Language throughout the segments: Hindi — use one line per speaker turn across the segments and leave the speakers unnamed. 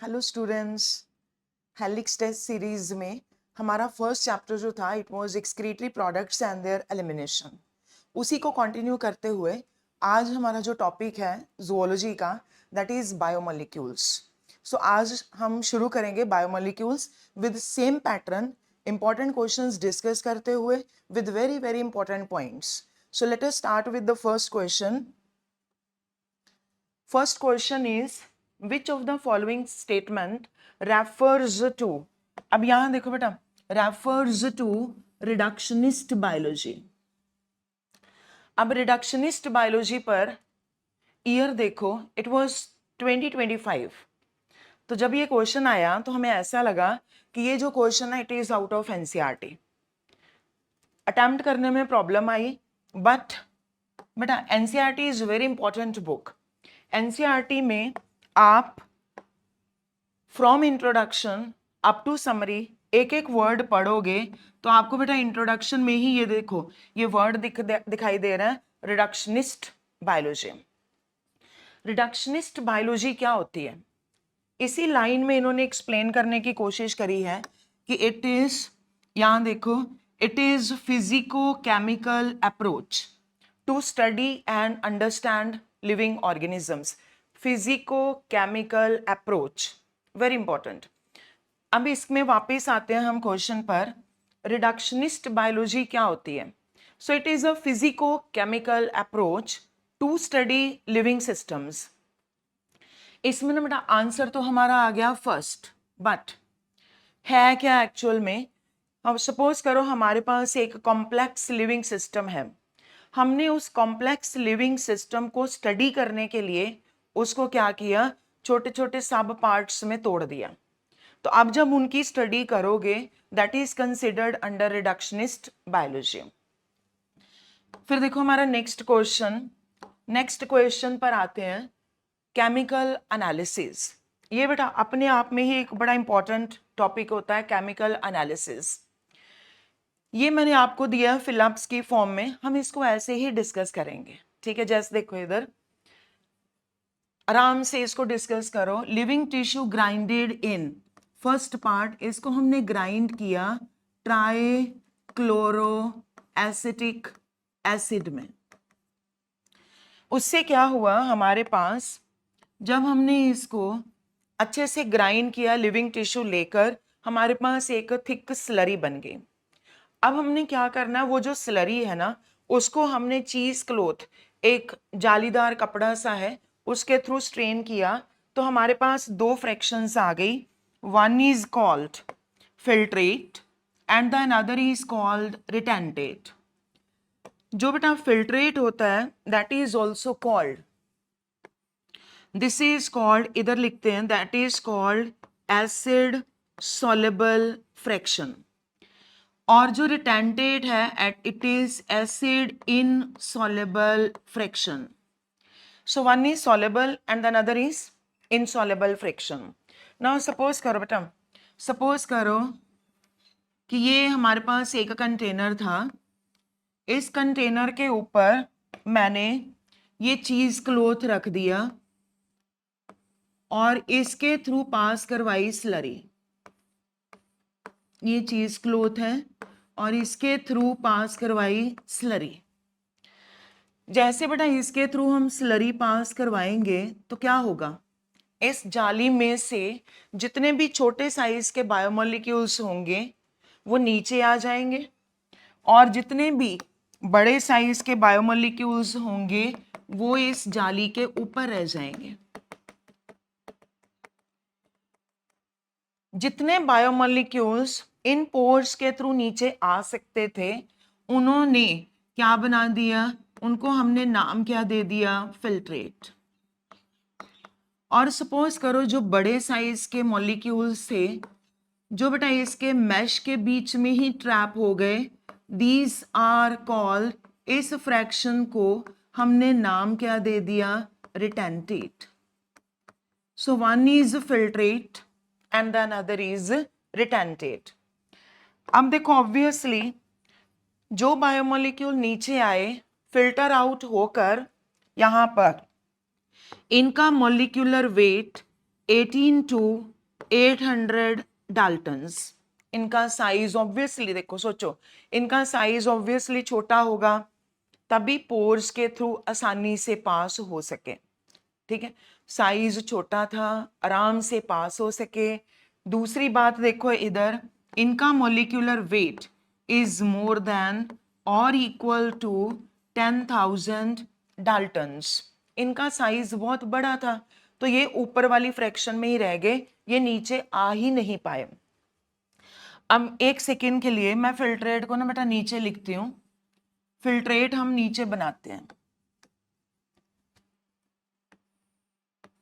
Hello students, Helix test series में हमारा फर्स्ट चैप्टर जो था it was excretory products and their elimination. उसी को कंटिन्यू करते हुए आज हमारा जो टॉपिक है जूलॉजी का, दैट इज बायोमोलिक्यूल्स। सो आज हम शुरू करेंगे biomolecules with same pattern, important questions discuss करते हुए with very very important points. So let us start with the first question. First question is which of the following statement refers to. अब यहां देखो बेटा, refers to reductionist biology. अब reductionist biology पर ईयर देखो, इट वाज 2025. तो जब ये क्वेश्चन आया तो हमें ऐसा लगा कि ये जो क्वेश्चन है it is out of NCERT. Attempt करने में प्रॉब्लम आई, बट बेटा NCERT is very important book. NCERT में आप from introduction up to summary एक एक वर्ड पढ़ोगे तो आपको बेटा इंट्रोडक्शन में ही ये देखो, ये वर्ड दिखाई दे रहा है, रिडक्शनिस्ट बायोलॉजी. रिडक्शनिस्ट बायोलॉजी क्या होती है, इसी लाइन में इन्होंने एक्सप्लेन करने की कोशिश करी है कि इट इज, यहां देखो, it is physico chemical approach to study and understand living organisms. Physico chemical approach, very important. अब इसमें वापस आते हैं हम क्वेश्चन पर, रिडक्शनिस्ट बायोलॉजी क्या होती है. So it is a physico chemical approach to study living systems. इसमें ना बेटा आंसर तो हमारा आ गया फर्स्ट, बट है क्या एक्चुअल में. अब सपोज करो हमारे पास एक कॉम्प्लेक्स लिविंग सिस्टम है, हमने उस कॉम्प्लेक्स लिविंग सिस्टम को स्टडी करने के लिए उसको क्या किया, छोटे छोटे सब पार्ट्स में तोड़ दिया. तो अब जब उनकी स्टडी करोगे that is considered under reductionist biology. फिर देखो हमारा नेक्स्ट क्वेश्चन पर आते हैं, केमिकल एनालिसिस. ये बेटा अपने आप में ही एक बड़ा इंपॉर्टेंट टॉपिक होता है, केमिकल एनालिसिस. ये मैंने आपको दिया है फिलअप्स की फॉर्म में, हम इसको ऐसे ही डिस्कस करेंगे, ठीक है. जैसे देखो इधर आराम से इसको डिस्कस करो. लिविंग टिश्यू ग्राइंडेड इन, फर्स्ट पार्ट इसको हमने ग्राइंड किया ट्राई क्लोरो एसिटिक एसिड में. उससे क्या हुआ, हमारे पास जब हमने इसको अच्छे से ग्राइंड किया लिविंग टिश्यू लेकर, हमारे पास एक थिक स्लरी बन गई. अब हमने क्या करना है, वो जो स्लरी है ना उसको हमने चीज क्लोथ, एक जालीदार कपड़ा सा है, उसके थ्रू स्ट्रेन किया तो हमारे पास दो फ्रैक्शंस आ गई. One is called filtrate and the another is called retentate. जो बेटा फिल्ट्रेट होता है that is also called, this is called, इधर लिखते हैं, that is called acid soluble fraction. और जो रिटेंटेट है it is acid insoluble fraction. So one is soluble and the other is insoluble fraction. Now suppose करो बेटा, सपोज करो कि ये हमारे पास एक कंटेनर था, इस कंटेनर के ऊपर मैंने ये चीज क्लोथ रख दिया और इसके थ्रू पास करवाई स्लरी. ये चीज क्लोथ है और इसके थ्रू पास करवाई स्लरी. जैसे बेटा इसके थ्रू हम स्लरी पास करवाएंगे तो क्या होगा, इस जाली में से जितने भी छोटे साइज के बायोमोलिक्यूल्स होंगे वो नीचे आ जाएंगे और जितने भी बड़े साइज के बायोमोलिक्यूल्स होंगे वो इस जाली के ऊपर रह जाएंगे. जितने बायोमोलिक्यूल्स इन पोर्स के थ्रू नीचे आ सकते थे उन्होंने क्या बना दिया, उनको हमने नाम क्या दे दिया, फिल्ट्रेट. और सपोज करो जो बड़े साइज के मॉलिक्यूल्स थे जो बेटा इसके मैश के बीच में ही ट्रैप हो गए, दीज आर कॉल्ड, इस फ्रैक्शन को हमने नाम क्या दे दिया, retentate. So one is filtrate and the other is retentate. अब देखो ऑब्वियसली जो बायोमोलिक्यूल नीचे आए फिल्टर आउट होकर यहां पर इनका मॉलिक्यूलर वेट 18 to 800 डाल्टन्स। इनका साइज ऑब्वियसली देखो, सोचो, इनका साइज ऑब्वियसली छोटा होगा, तभी पोर्स के थ्रू आसानी से पास हो सके। ठीक है, साइज छोटा था, आराम से पास हो सके। दूसरी बात देखो इधर, इनका molecular weight is more than और इक्वल टू 10,000 डाल्टन्स। इनका साइज बहुत बड़ा था, तो ये ऊपर वाली फ्रैक्शन में ही रह गए, ये नीचे आ ही नहीं पाए। अब एक सेकेंड के लिए मैं फिल्ट्रेट को ना बेटा नीचे लिखती हूँ। फिल्ट्रेट हम नीचे बनाते हैं।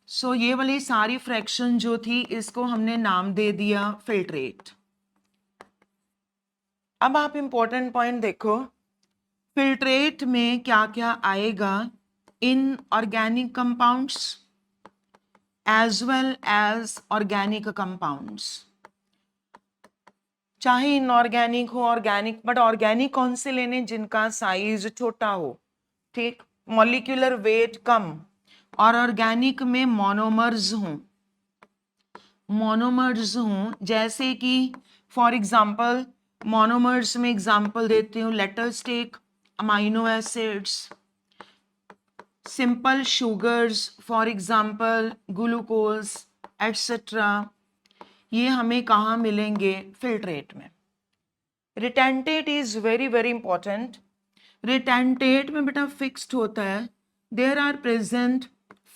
सो ये वाली सारी फ्रैक्शन जो थी, इसको हमने नाम दे दिया फिल्ट्रेट। अब आप इंपॉर्टेंट पॉइंट देखो, फिल्ट्रेट में क्या क्या आएगा, inorganic compounds as well as organic compounds. चाहे इनऑर्गेनिक हो, ऑर्गेनिक, बट ऑर्गेनिक कौन से लेने, जिनका साइज छोटा हो, ठीक, मॉलिक्यूलर वेट कम, और ऑर्गेनिक में मोनोमर्स हों। मोनोमर्स हों जैसे कि फॉर एग्जांपल, मोनोमर्स में एग्जांपल देती हूँ, let's take amino acids, simple sugars, for example glucose etcetera. ये हमें कहाँ मिलेंगे, फिल्ट्रेट में। Retentate is very very important. Retentate में बेटा फिक्स्ड होता है, there are present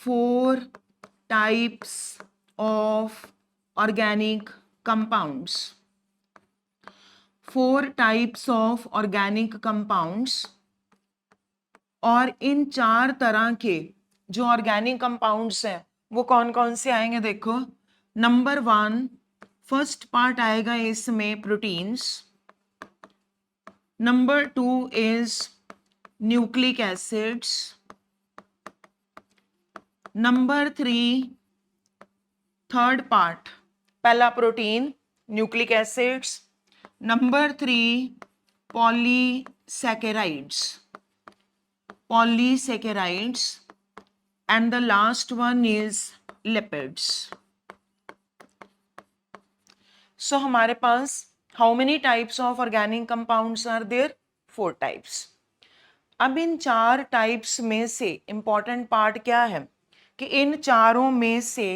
4 types of organic compounds. 4 types of organic compounds, और इन 4 तरह के जो ऑर्गेनिक कंपाउंड्स हैं वो कौन कौन से आएंगे, देखो। नंबर 1, फर्स्ट पार्ट आएगा इसमें proteins. Number 2 is nucleic acids. Number 3, third part, पहला protein, nucleic acids. Number 3, polysaccharides. Polysaccharides, and the last one is lipids. So हमारे पास how many types of organic compounds are there? 4 types. अब इन 4 टाइप्स में से इंपॉर्टेंट पार्ट क्या है कि इन चारों में से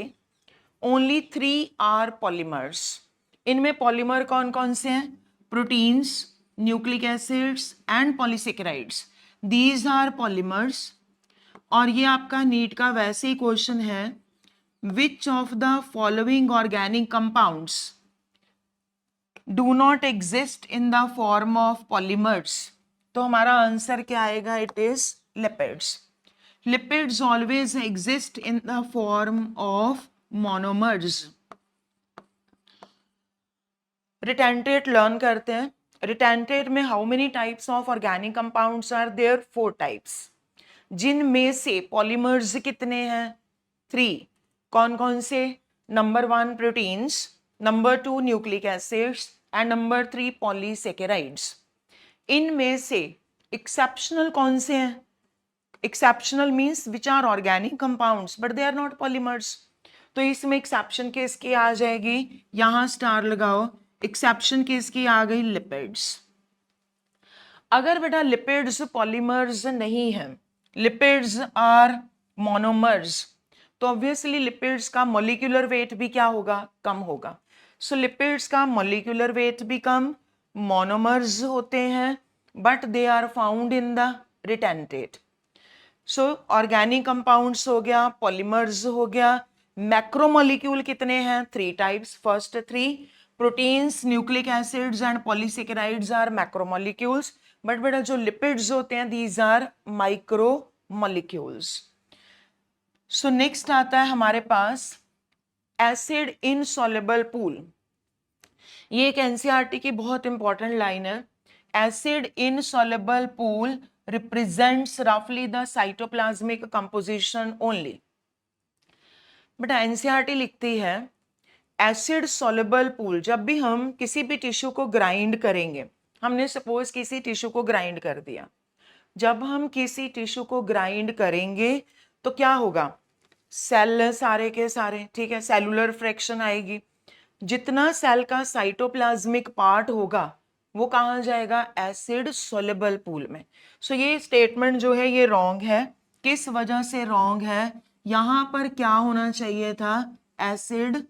ओनली 3 आर पॉलीमर्स। इनमें पॉलीमर कौन कौन से हैं, proteins, nucleic acids and polysaccharides, these are polymers. और ये आपका नीट का वैसे ही क्वेश्चन है, which of the following organic compounds do not exist in the form of polymers. तो हमारा आंसर क्या आएगा, it is lipids. Lipids always exist in the form of monomers. Retentate learn करते हैं। रिटेंटेट में how many types of organic compounds are there, 4 types, जिनमें से पॉलीमर्स कितने हैं, 3। कौन कौन से, number 1 proteins, number 2 nucleic acids and number 3 polysaccharides. इनमें से एक्सेप्शनल कौन से हैं, exceptional means which are organic compounds but they are not polymers. तो इसमें एक्सेप्शन किसकी आ जाएगी, यहां स्टार लगाओ, एक्सेप्शन किसकी आ गई, लिपिड्स। अगर बेटा लिपिड्स पॉलीमर्स नहीं है, लिपिड्स आर मोनोमर्स, तो ऑब्वियसली लिपिड्स का मॉलिक्यूलर वेट भी क्या होगा, कम होगा। सो लिपिड्स का मॉलिक्यूलर वेट भी कम, मोनोमर्स होते हैं, but they are found in the retentate. So organic compounds हो गया, पॉलीमर्स हो गया। मैक्रोमोलिक्यूल कितने हैं, 3 types, first 3 proteins, nucleic acids and polysaccharides are macromolecules, but बेटा जो लिपिड्स होते हैं these are micromolecules. So next आता है हमारे पास एसिड इनसॉल्युबल पूल। ये एक एनसीईआरटी की बहुत इंपॉर्टेंट लाइन है। एसिड इनसॉल्युबल पूल रिप्रेजेंट्स रफली the cytoplasmic composition only. But NCERT लिखती है एसिड सॉल्युबल पूल, जब भी हम किसी भी टिश्यू को ग्राइंड करेंगे, हमने सपोज किसी टिश्यू को ग्राइंड कर दिया, जब हम किसी टिश्यू को ग्राइंड करेंगे तो क्या होगा, सेल सारे के सारे, ठीक है, सेलुलर फ्रैक्शन आएगी। जितना सेल का साइटोप्लाज्मिक पार्ट होगा वो कहाँ जाएगा, एसिड सोलेबल पूल में। सो ये स्टेटमेंट जो है ये रॉन्ग है। किस वजह से रॉन्ग है, यहां पर क्या होना चाहिए था, acid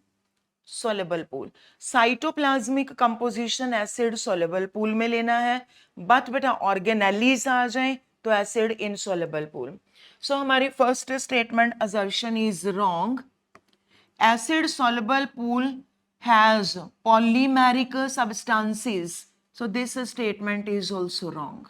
soluble pool. Cytoplasmic composition acid soluble pool में लेना है, बट बेटा ऑर्गेनेलीज आ जाए तो एसिड इनसोलेबल पूल। सो हमारी first statement assertion is wrong. Acid soluble pool has polymeric substances. So this statement is also wrong.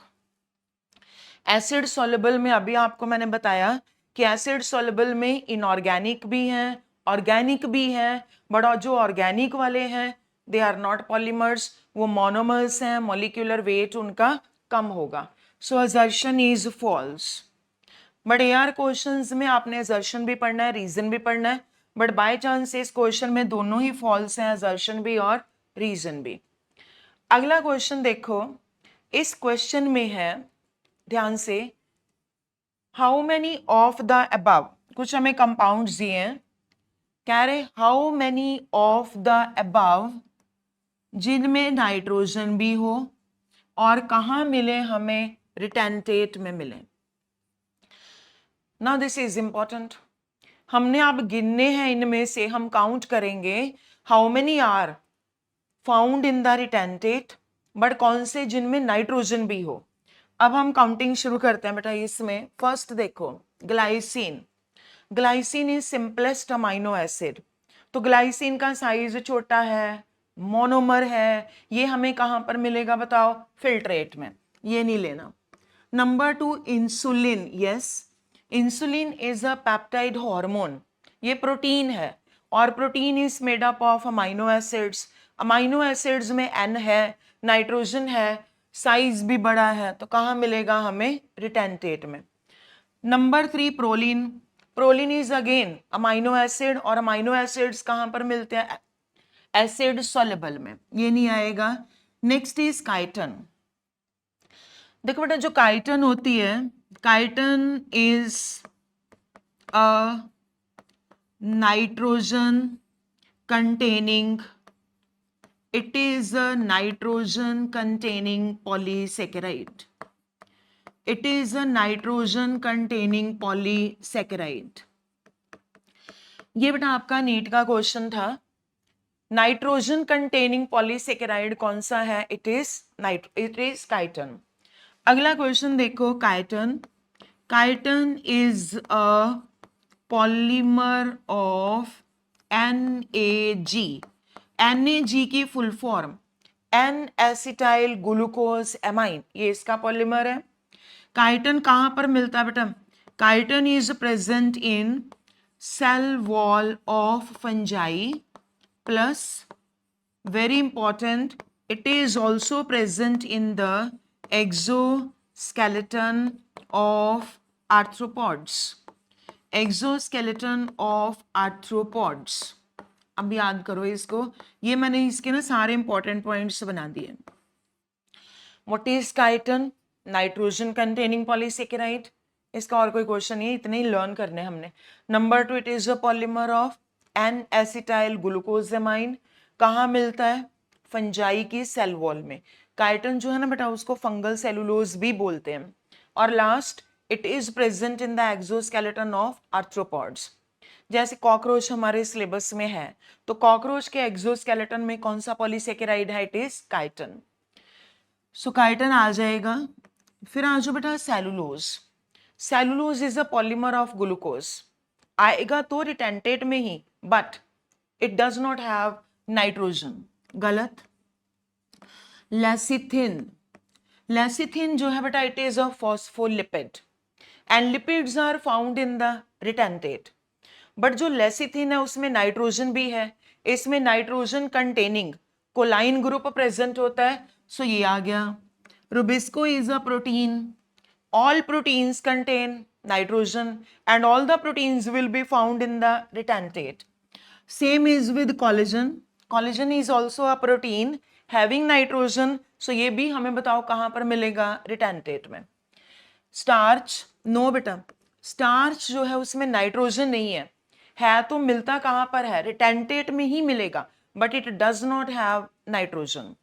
Acid soluble में अभी आपको मैंने बताया कि acid soluble में inorganic भी हैं, organic भी हैं, बट जो organic वाले हैं they are not polymers, वो monomers हैं, molecular weight उनका कम होगा. So assertion is false. But यार क्वेश्चंस में आपने असर्शन भी पढ़ना है, रीजन भी पढ़ना है, बट बाय चांस इस क्वेश्चन में दोनों ही फॉल्स हैं, असर्शन भी और रीजन भी। अगला क्वेश्चन देखो, इस क्वेश्चन में है, ध्यान से, how many of the above, कुछ हमें कंपाउंड्स दिए हैं, कह रहे how many of the above जिनमें नाइट्रोजन भी हो और कहाँ मिले, हमें रिटेंटेट में मिले। नाउ दिस इज इंपॉर्टेंट, हमने अब गिनने हैं, इनमें से हम काउंट करेंगे how many are found in the retentate, but कौन से जिनमें नाइट्रोजन भी हो। अब हम काउंटिंग शुरू करते हैं बेटा। इसमें फर्स्ट देखो glycine, glycine is simplest amino acid, तो ग्लाइसिन का साइज छोटा है, मोनोमर है, ये हमें कहां पर मिलेगा बताओ, फिल्ट्रेट में, ये नहीं लेना। Number 2 insulin, yes insulin is a peptide hormone, ये प्रोटीन है और protein is made up of amino acids, amino acids में एन है, नाइट्रोजन है, साइज भी बड़ा है, तो कहाँ मिलेगा हमें, रिटेंटेट में। Number 3 proline, proline is again amino acid और अमाइनो एसिड्स कहाँ पर मिलते हैं, एसिड सोलेबल में, ये नहीं आएगा। नेक्स्ट इज काइटन, देखो बेटा जो काइटन होती है, chiton is a nitrogen containing, it is a nitrogen containing polysaccharide, it is a nitrogen containing polysaccharide। ये बेटा आपका नीट का क्वेश्चन था, नाइट्रोजन कंटेनिंग पॉलीसेकेराइड कौन सा है, इट इज काइटन। अगला क्वेश्चन देखो, chitin, chitin is a polymer of NAG, NAG की full form N acetyl glucosamine, ये इसका पॉलीमर है। काइटन कहां पर मिलता है बेटा, chitin is present in cell wall of fungi, plus very important, it is also present in the exoskeleton of arthropods, exoskeleton of arthropods। अब याद करो इसको, ये मैंने इसके ना सारे इंपॉर्टेंट पॉइंट्स बना दिए। What is chiton, nitrogen containing polysaccharide, इसका और कोई क्वेश्चन नहीं है, इतने ही लर्न करने हमने। Number 2 it is a polymer of N acetyl glucosamine, कहाँ मिलता है, फंजाई की सेल वॉल में। काइटन जो है ना बेटा उसको फंगल सेलुलोज भी बोलते हैं। और last, it is present in the exoskeleton of arthropods. जैसे कॉकरोच हमारे सिलेबस में है, तो कॉकरोच के एक्सोस्केलेटन में कौन सा पॉलीसेकेराइड है, it is chitin. So chitin आ जाएगा। फिर आ जाओ बेटा cellulose, cellulose is a polymer of glucose, आएगा तो रिटेंटेट में ही, but it does not have nitrogen, गलत। लेसिथिन, लेसिथिन जो है बेटा it is a phospholipid and lipids are found in the retentate, but जो लेसिथिन है उसमें नाइट्रोजन भी है, इसमें nitrogen containing choline group present होता है, सो ये आ गया। Rubisco is a protein, all proteins contain nitrogen and all the proteins will be found in the retentate. Same is with collagen, collagen is also a protein having nitrogen, so ये भी हमें बताओ कहाँ पर मिलेगा, retentate में। स्टार्च, नो बेटा स्टार्च जो है उसमें नाइट्रोजन नहीं है तो मिलता कहाँ पर है, रिटेंटेट में ही मिलेगा, but it does not have nitrogen.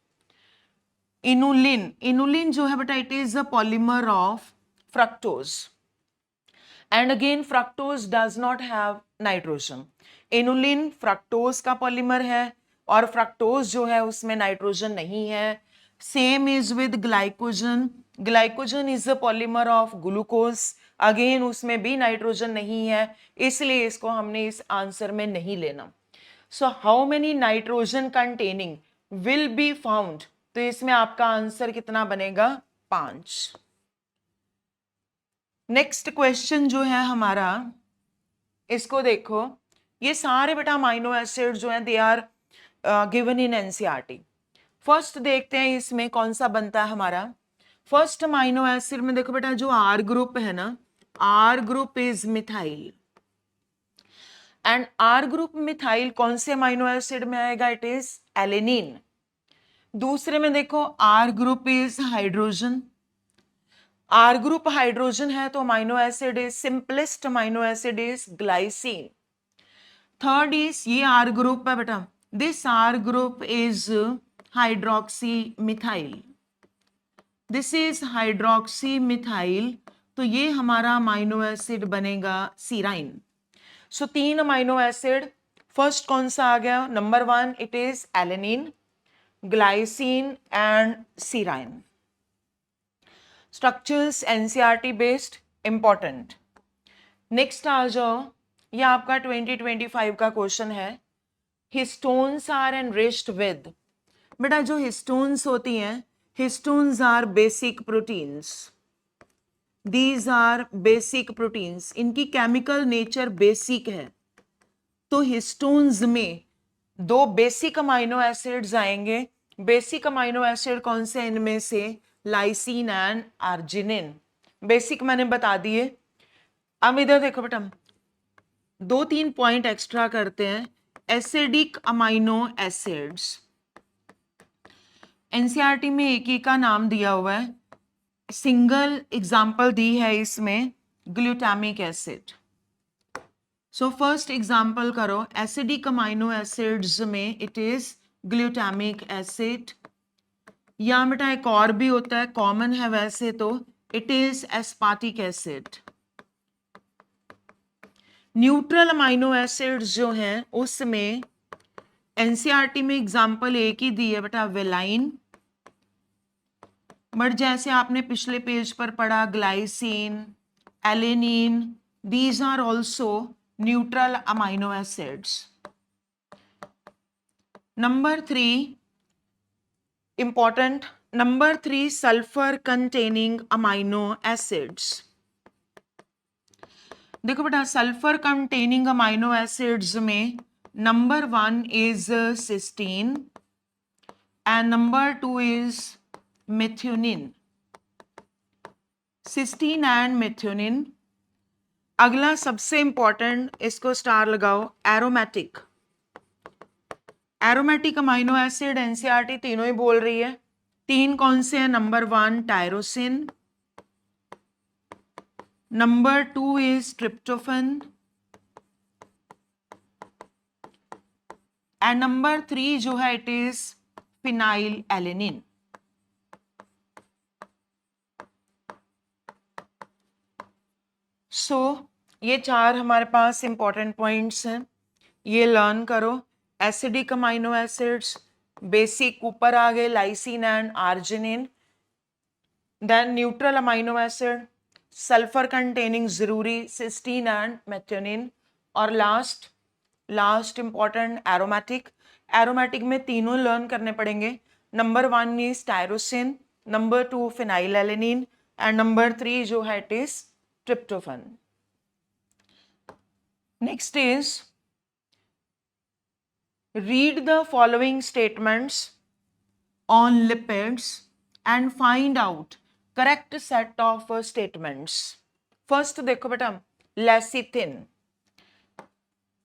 Inulin जो है बेटा, it is a polymer of fructose, and again fructose does not have nitrogen. Inulin fructose का पॉलीमर है और फ्रक्टोज जो है उसमें नाइट्रोजन नहीं है। Same is with glycogen, glycogen is a polymer of glucose, again उसमें भी नाइट्रोजन नहीं है, इसलिए इसको हमने इस आंसर में नहीं लेना। So how many nitrogen containing will be found, तो इसमें आपका आंसर कितना बनेगा? 5। नेक्स्ट क्वेश्चन जो है हमारा, इसको देखो, ये सारे बेटा अमाइनो एसिड जो हैं they are given in NCERT. First देखते हैं इसमें कौन सा बनता है हमारा। फर्स्ट अमाइनो एसिड में देखो बेटा, जो आर ग्रुप है ना, R group is methyl, and R group methyl कौन से अमाइनो एसिड में आएगा? It is alanine. दूसरे में देखो R group is hydrogen, R group hydrogen है तो amino acid is simplest amino acid is glycine. Third is ये आर ग्रुप है बेटा, this R group is hydroxy methyl, this is hydroxy methyl, तो ये हमारा अमाइनो एसिड बनेगा serine. So 3 amino acid, first कौन सा आ गया? Number 1 it is alanine, glycine and serine. Structures NCERT based, important. Next आ जाओ, ये आपका 2025 का क्वेश्चन है। हिस्टोन्स आर एनरिच्ड विद, बेटा जो हिस्टोन्स होती हैं, histones are basic proteins, these are basic proteins, इनकी केमिकल नेचर बेसिक है। तो हिस्टोन्स में 2 बेसिक अमाइनो एसिड्स आएंगे। बेसिक अमाइनो एसिड कौन से? इनमें से लाइसिन एंड आर्जिनिन, बेसिक मैंने बता दिए। अब इधर देखो बेटा, 2-3 पॉइंट एक्स्ट्रा करते हैं। एसिडिक अमाइनो एसिड्स, एनसीईआरटी में एक ही का नाम दिया हुआ है, सिंगल एग्जांपल दी है इसमें, glutamic acid. So first example करो, एसिडिक अमाइनो एसिड्स में इट इज ग्लूटामिक एसिड, या बेटा एक और भी होता है, कॉमन है वैसे तो, it is aspartic acid. Neutral amino acids जो हैं उसमें एनसीईआरटी में एग्जांपल एक ही दी है बेटा, वेलाइन, बट जैसे आपने पिछले पेज पर पढ़ा glycine, alanine, these are also neutral amino acids. Number 3 important, number 3 sulphur containing amino acids. देखो बेटा, सल्फर कंटेनिंग अमाइनो एसिड्स में number 1 is cysteine and number 2 is methionine, cysteine and methionine. अगला सबसे इंपॉर्टेंट, इसको स्टार लगाओ, aromatic, aromatic amino acid NCERT तीनों ही बोल रही है। 3 कौन से हैं? Number 1 tyrosine, number 2 is tryptophan and number 3 जो है इट इज फिनाइल एलेनिन। सो ये 4 हमारे पास इंपॉर्टेंट पॉइंट्स हैं, ये लर्न करो। एसिडिक अमाइनो एसिड्स बेसिक ऊपर आ गए, lysine and arginine. Then neutral amino acid sulphur containing जरूरी, सिस्टीन एंड मेथ्योनिन। और लास्ट इंपॉर्टेंट एरोमेटिक, एरोमेटिक में तीनों लर्न करने पड़ेंगे। Number 1 is tyrosine, number 2 phenyl alanine and number 3 जो है it is tryptophan. Next is read the following statements on lipids and find out correct set of statements. First देखो बेटा, लेसिथिन,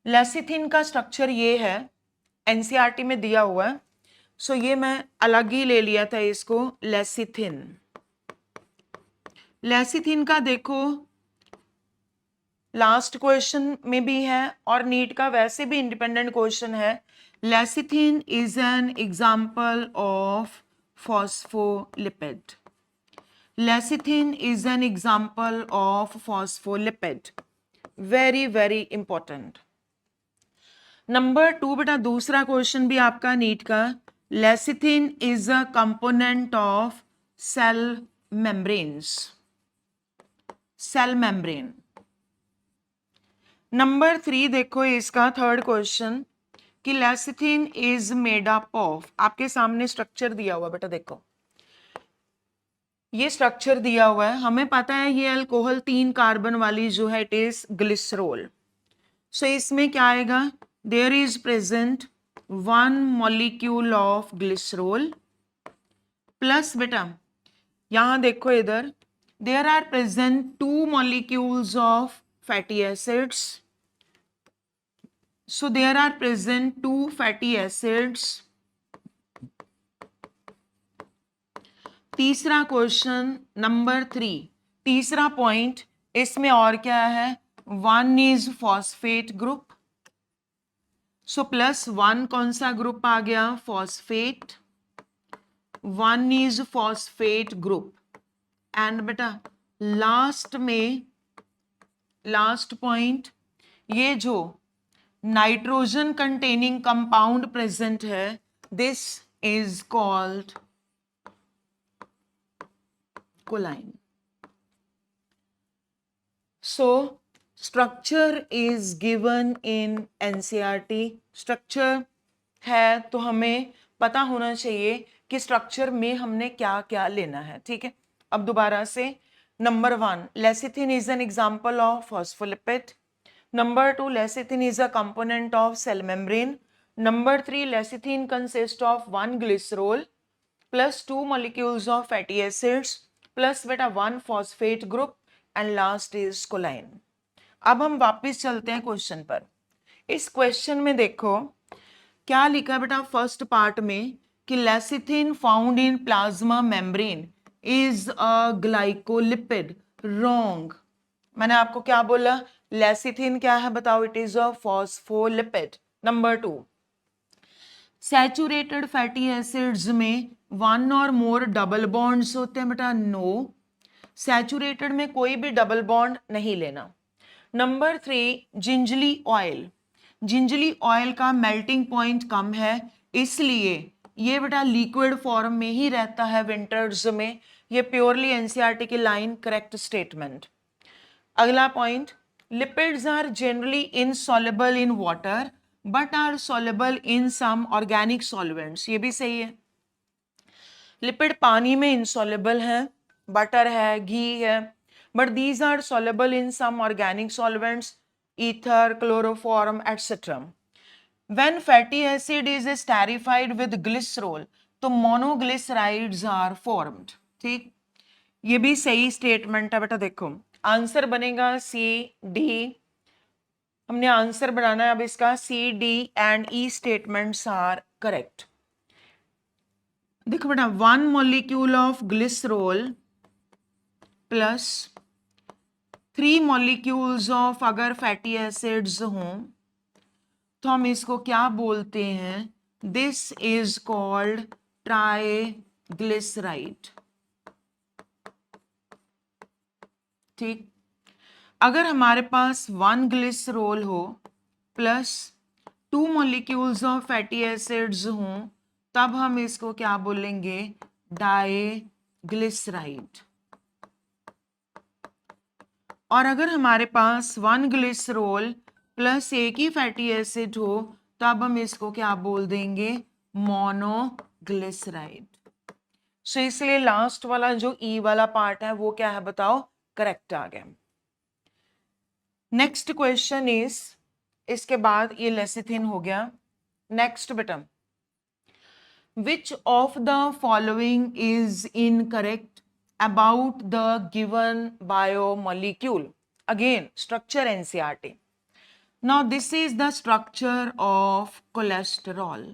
लेसिथिन का स्ट्रक्चर ये है, एनसीईआरटी में दिया हुआ है, सो ये मैं अलग ही ले लिया था इसको, लेसिथिन। लेसिथिन का देखो लास्ट क्वेश्चन में भी है और नीट का वैसे भी इंडिपेंडेंट क्वेश्चन है, lecithin is an example of phospholipid. Lecithin is an example of phospholipid. Very very important. Number 2 बेटा दूसरा क्वेश्चन भी आपका नीट का, lecithin is a component of cell membranes, cell membrane. Number 3 देखो इसका थर्ड क्वेश्चन कि lecithin is made up of, आपके सामने स्ट्रक्चर दिया हुआ बेटा, देखो ये स्ट्रक्चर दिया हुआ है, हमें पता है ये अल्कोहल 3 कार्बन वाली जो है इट इज ग्लिसरॉल। सो इसमें क्या आएगा, there is present 1 molecule of glycerol plus बेटा यहां देखो इधर there are present 2 molecules of fatty acids. So there are present 2 fatty acids. तीसरा क्वेश्चन नंबर 3, तीसरा पॉइंट इसमें और क्या है, 1 इज फॉस्फेट ग्रुप। सो +1 कौन सा ग्रुप आ गया, phosphate, 1 is phosphate group. And बेटा लास्ट में लास्ट पॉइंट, ये जो नाइट्रोजन कंटेनिंग कंपाउंड प्रेजेंट है, this is called कोलाइन। So structure is given in NCERT. Structure है तो हमें पता होना चाहिए कि स्ट्रक्चर में हमने क्या क्या लेना है, ठीक है। अब दोबारा से, number 1 lecithin is an example of phospholipid. Number 2, lecithin is a component of cell membrane. Number 3, lecithin consists of 1 glycerol plus 2 molecules of fatty acids plus beta 1 phosphate group and last is choline. अब हम वापस चलते हैं क्वेश्चन पर। इस क्वेश्चन में देखो क्या लिखा बेटा, फर्स्ट पार्ट में कि lecithin found in plasma membrane is a glycolipid. Wrong. मैंने आपको क्या बोला, लेसिथिन क्या है बताओ, it is a phospholipid. Number 2, saturated fatty acids में 1 और मोर डबल बॉन्ड्स होते हैं बेटा, नो, सैचुरेटेड में कोई भी डबल बॉन्ड नहीं लेना। Number 3, gingelly oil, gingelly oil का मेल्टिंग पॉइंट कम है, इसलिए ये बेटा लिक्विड फॉर्म में ही रहता है विंटर्स में। ये प्योरली एनसीईआरटी की लाइन, करेक्ट स्टेटमेंट। अगला point, lipids are generally insoluble in water but are soluble in some organic solvents. ये भी सही है, लिपिड पानी में इनसॉल्युबल है, बटर है, घी है, but these are soluble in some organic solvents, ether, chloroform etcetera. When fatty acid is esterified with glycerol तो मोनोग्लिसराइड्स आर फॉर्म्ड। ठीक, ये भी सही स्टेटमेंट है बेटा। देखो आंसर बनेगा सी डी, हमने आंसर बनाना है अब इसका, C D and E statements are correct. देखो बेटा 1 molecule of glycerol plus 3 molecules of अगर फैटी एसिड्स हों तो हम इसको क्या बोलते हैं, दिस इज कॉल्ड ट्राइग्लिसराइड। ठीक, अगर हमारे पास 1 ग्लिसरॉल हो plus 2 molecules of fatty acids हों तब हम इसको क्या बोलेंगे, डाइग्लिसराइड। और अगर हमारे पास 1 ग्लिसरॉल प्लस एक ही फैटी एसिड हो तब हम इसको क्या बोल देंगे, मोनोग्लिसराइड। सो इसलिए लास्ट वाला जो ई वाला पार्ट है वो क्या है बताओ, करेक्ट आ गया। नेक्स्ट क्वेश्चन इज, इसके बाद ये लेसिथिन हो गया। नेक्स्ट बेटा, which of the following is incorrect about the given biomolecule. Again structure NCERT. Now this is the structure of cholesterol.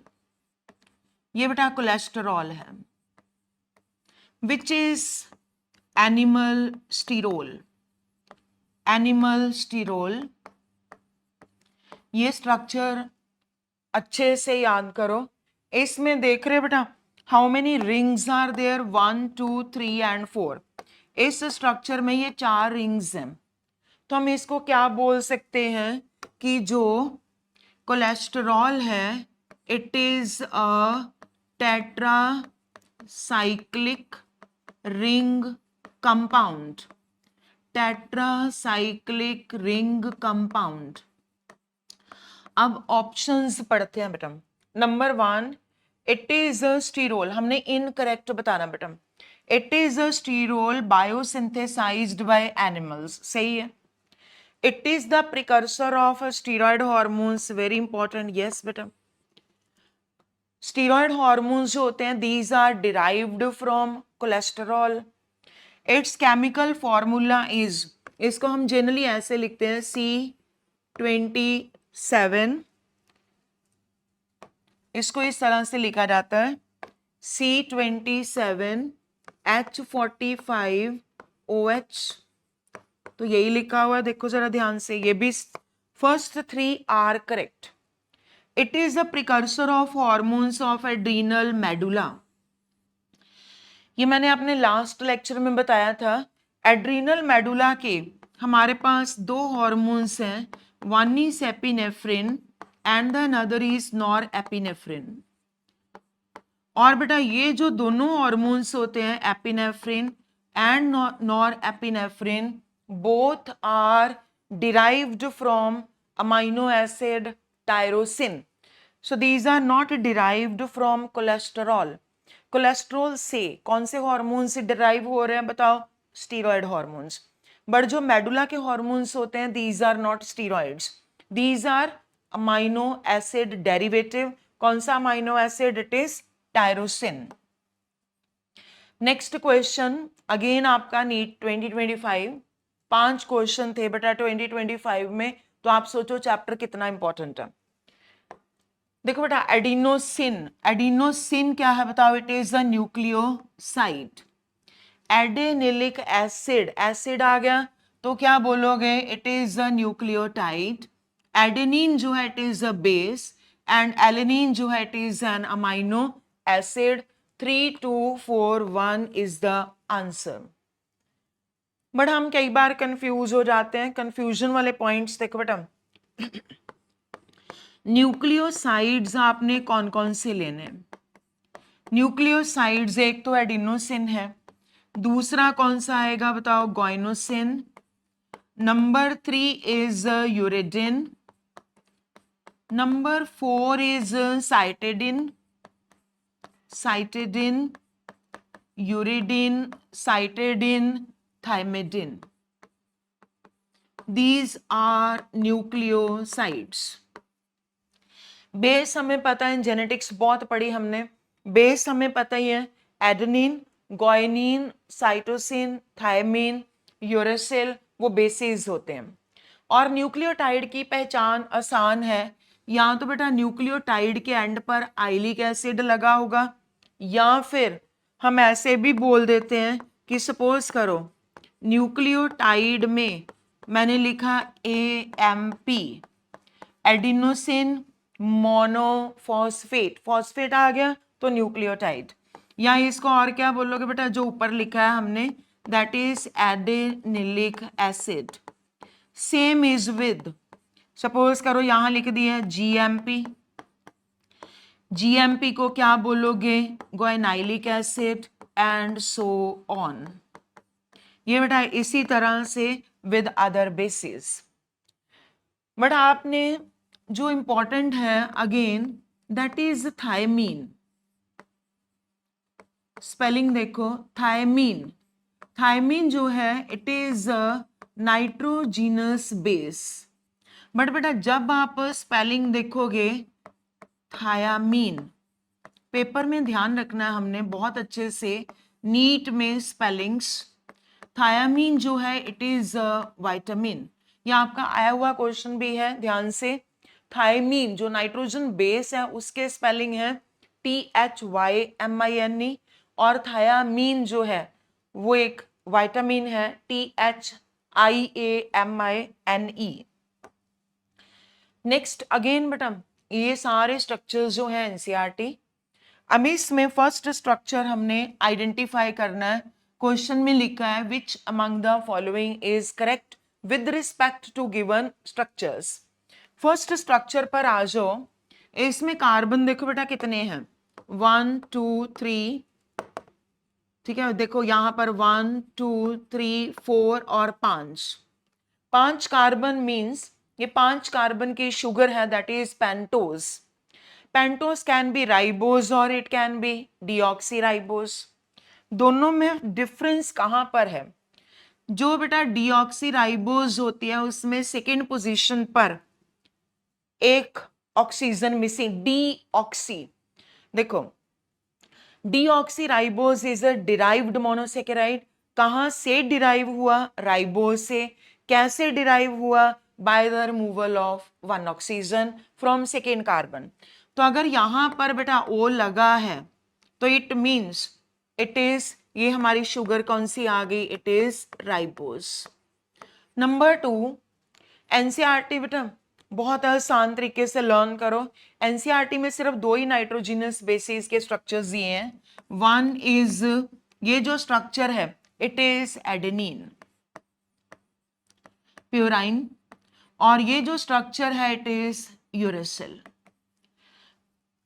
ये बेटा कोलेस्टेरॉल है, which is animal sterol. Animal sterol, ये स्ट्रक्चर अच्छे से याद करो। इसमें देख रहे बेटा how many rings are there, 1 2 3 and 4। इस स्ट्रक्चर में ये 4 रिंग्स हैं। तो हम इसको क्या बोल सकते हैं कि जो कोलेस्टेरॉल है it is a tetracyclic ring compound. Tetracyclic ring compound. अब ऑप्शंस पढ़ते हैं बेटा। Number 1, it is a sterol. हमने इनकरेक्ट बताना बेटा। It is a sterol biosynthesized by animals, सही है। It is the precursor of steroid hormones, very important, yes बेटा। स्टीरॉयड हॉर्मोन्स जो होते हैं these are derived from cholesterol. Its chemical formula is, इसको हम जनरली ऐसे लिखते हैं C27, इसको इस तरह से लिखा जाता है C27H45OH। तो यही लिखा हुआ है, देखो जरा ध्यान से, ये भी first 3 are correct. It is the precursor of hormones of adrenal medulla. ये मैंने अपने लास्ट लेक्चर में बताया था। एड्रीनल मेडुला के हमारे पास 2 हॉर्मोन्स हैं, one is epinephrine and the another is norepinephrine. और बेटा ये जो दोनों हॉर्मोन्स होते हैं epinephrine and norepinephrine, both are derived from amino acid tyrosine. So these are not derived from cholesterol. Cholesterol से कौन से हार्मोन से डिराइव हो रहे हैं बताओ, स्टीरॉयड हार्मोन्स। बट जो मेडुला के हार्मोन्स होते हैं these are not steroids, these are amino acid derivative. कौन सा amino acid, it is tyrosine. Next question again आपका नीट 2025, 5 क्वेश्चन थे बेटा 2025 में। तो आप सोचो चैप्टर कितना इंपॉर्टेंट है। देखो बेटा एडिनोसिन, एडिनोसिन क्या है बताओ, it is the nucleoside. Adenylic acid, acid आ गया तो क्या बोलोगे, it is the nucleotide. Adenine जो है it is the base and alanine जो है it is an amino acid. 3 2 4 1 is the answer. But हम कई बार कंफ्यूज हो जाते हैं। कंफ्यूजन वाले पॉइंट्स देखो बेटा, न्यूक्लियोसाइड्स आपने कौन कौन से लेने हैं। न्यूक्लियोसाइड्स एक तो एडिनोसिन है, दूसरा कौन सा आएगा बताओ, guanosine. Number 3 is uridine. Number 4 is cytidine, cytidine, uridine, cytidine, thymidine. These are nucleosides. Base हमें पता है, जेनेटिक्स बहुत पढ़ी हमने, बेस हमें पता ही है, adenine, guanine, cytosine, thymine, uracil, वो बेसिस होते हैं। और न्यूक्लियोटाइड की पहचान आसान है, या तो बेटा न्यूक्लियोटाइड के एंड पर आइलिक एसिड लगा होगा, या फिर हम ऐसे भी बोल देते हैं कि सपोज करो न्यूक्लियोटाइड में मैंने लिखा AMP, एडिनोसिन मोनोफॉस्फेट, फॉस्फेट आ गया तो न्यूक्लियोटाइड। या इसको और क्या बोलोगे बेटा, जो ऊपर लिखा है हमने that is adenylic acid. Same is with, suppose करो यहां लिख दिया GMP, GMP को क्या बोलोगे, guanylic acid and so on. ये बेटा इसी तरह से विद अदर बेसिस। बट आपने जो इंपॉर्टेंट है again that is thiamine. Spelling देखो, थायमीन, थायमीन जो है it is nitrogenous base. But बेटा जब आप स्पेलिंग देखोगे थायामीन, पेपर में ध्यान रखना है हमने बहुत अच्छे से, नीट में स्पेलिंग्स। थायामीन जो है इट इज विटामिन, ये आपका आया हुआ क्वेश्चन भी है, ध्यान से। थायमीन जो नाइट्रोजन बेस है उसके स्पेलिंग है THYMINE, और थायामीन जो है वो एक विटामिन है THIAMINE। नेक्स्ट अगेन बेटा ये सारे स्ट्रक्चर्स जो हैं एनसीईआरटी। अब इसमें फर्स्ट स्ट्रक्चर हमने आइडेंटिफाई करना है। क्वेश्चन में लिखा है which among the following is correct with respect to given structures. First structure पर आ जाओ। इसमें कार्बन देखो बेटा कितने हैं, 1 2 3, ठीक है। देखो यहां पर 1 2 3 4 और 5 कार्बन मीन्स ये 5 कार्बन की शुगर है, that is pentose. Pentose can be ribose और इट कैन बी डीऑक्सीराइबोज। दोनों में डिफरेंस कहां पर है? जो बेटा डीऑक्सीराइबोज होती है उसमें सेकेंड पोजीशन पर एक ऑक्सीजन मिसिंग, डीऑक्सी। देखो deoxyribose is a derived monosaccharide. कहां से डिराइव हुआ? राइबोज से। कैसे डिराइव हुआ? By the removal of one oxygen from second carbon. तो अगर यहां पर बेटा ओ लगा है तो इट मीन्स इट इज, ये हमारी शुगर कौन सी आ गई? It is ribose. Number 2, NCERT बेटा बहुत आसान तरीके से लर्न करो। एनसीईआरटी में सिर्फ 2 ही नाइट्रोजिनस बेसिस के स्ट्रक्चर्स दिए हैं। वन इज, ये जो स्ट्रक्चर है इट इज एडेनिन, प्यूराइन, और ये जो स्ट्रक्चर है it is uracil.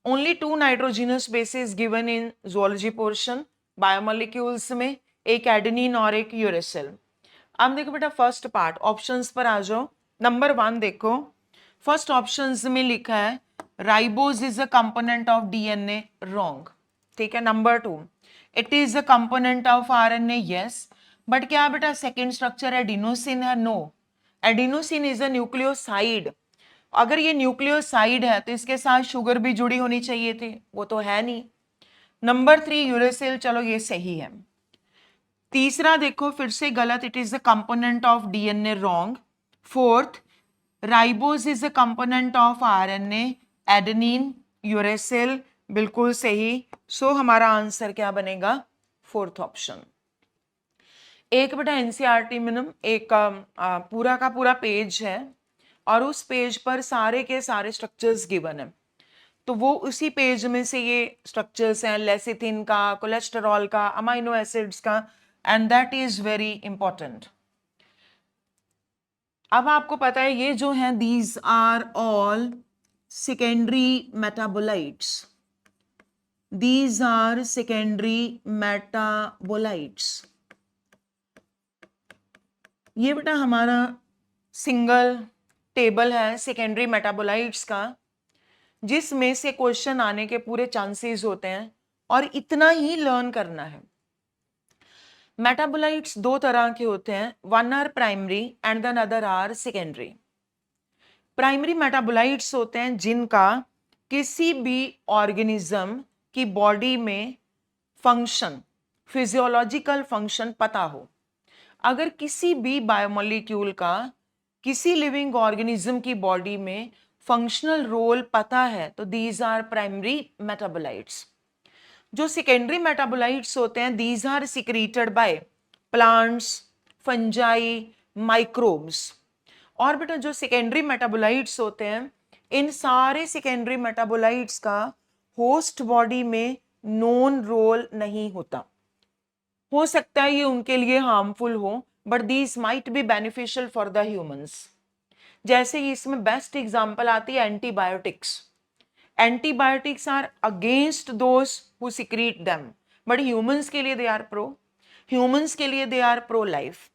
Only 2 nitrogenous basis given in zoology portion. Biomolecules में एक एडेनिन और एक यूरेसिल। अब देखो बेटा फर्स्ट पार्ट, ऑप्शंस पर आ जाओ। नंबर 1 देखो, फर्स्ट ऑप्शंस में लिखा है ribose is a component of DNA, wrong, ठीक है। Number 2, it is a component of RNA, yes. But क्या बेटा सेकेंड स्ट्रक्चर एडिनोसिन है? No, adenosine is a nucleoside. अगर ये न्यूक्लियोसाइड है तो इसके साथ शुगर भी जुड़ी होनी चाहिए थी, वो तो है नहीं। नंबर 3 यूरेसिल, चलो ये सही है। तीसरा देखो फिर से गलत, it is the component of DNA, wrong. Fourth, ribose is the component of RNA, adenine, uracil, बिल्कुल सही। सो हमारा आंसर क्या बनेगा? Fourth option. एक बेटा एनसीईआरटी में एक पूरा का पूरा पेज है और उस पेज पर सारे के सारे स्ट्रक्चर्स गिवन है। तो वो उसी पेज में से ये स्ट्रक्चर्स हैं, लेसिथिन का, कोलेस्टेरॉल का, अमाइनो एसिड्स का, and that is very important. अब आपको पता है ये जो हैं these are all secondary metabolites, these are secondary metabolites. ये बेटा हमारा सिंगल टेबल है सेकेंडरी मेटाबोलाइट्स का, जिसमें से क्वेश्चन आने के पूरे चांसेस होते हैं और इतना ही लर्न करना है। मेटाबोलाइट्स 2 तरह के होते हैं, one are primary and then other are secondary. Primary metabolites होते हैं जिनका किसी भी ऑर्गेनिज्म की बॉडी में फंक्शन, फिजियोलॉजिकल फंक्शन पता हो। अगर किसी भी बायोमोलिक्यूल का किसी लिविंग ऑर्गेनिज्म की बॉडी में फंक्शनल रोल पता है तो दीज आर प्राइमरी मेटाबोलाइट्स। जो सेकेंडरी मेटाबोलाइट्स होते हैं these are secreted by plants, fungi, microbes. और बेटा जो सेकेंडरी मेटाबोलाइट्स होते हैं इन सारे सेकेंडरी मेटाबोलाइट्स का होस्ट बॉडी में नोन रोल नहीं होता। हो सकता है ये उनके लिए हार्मफुल हो but these might be beneficial for the humans. जैसे कि इसमें बेस्ट एग्जांपल आती है antibiotics. Antibiotics are against those who secrete them, but humans के लिए दे आर प्रो, ह्यूमंस के लिए दे आर प्रो लाइफ।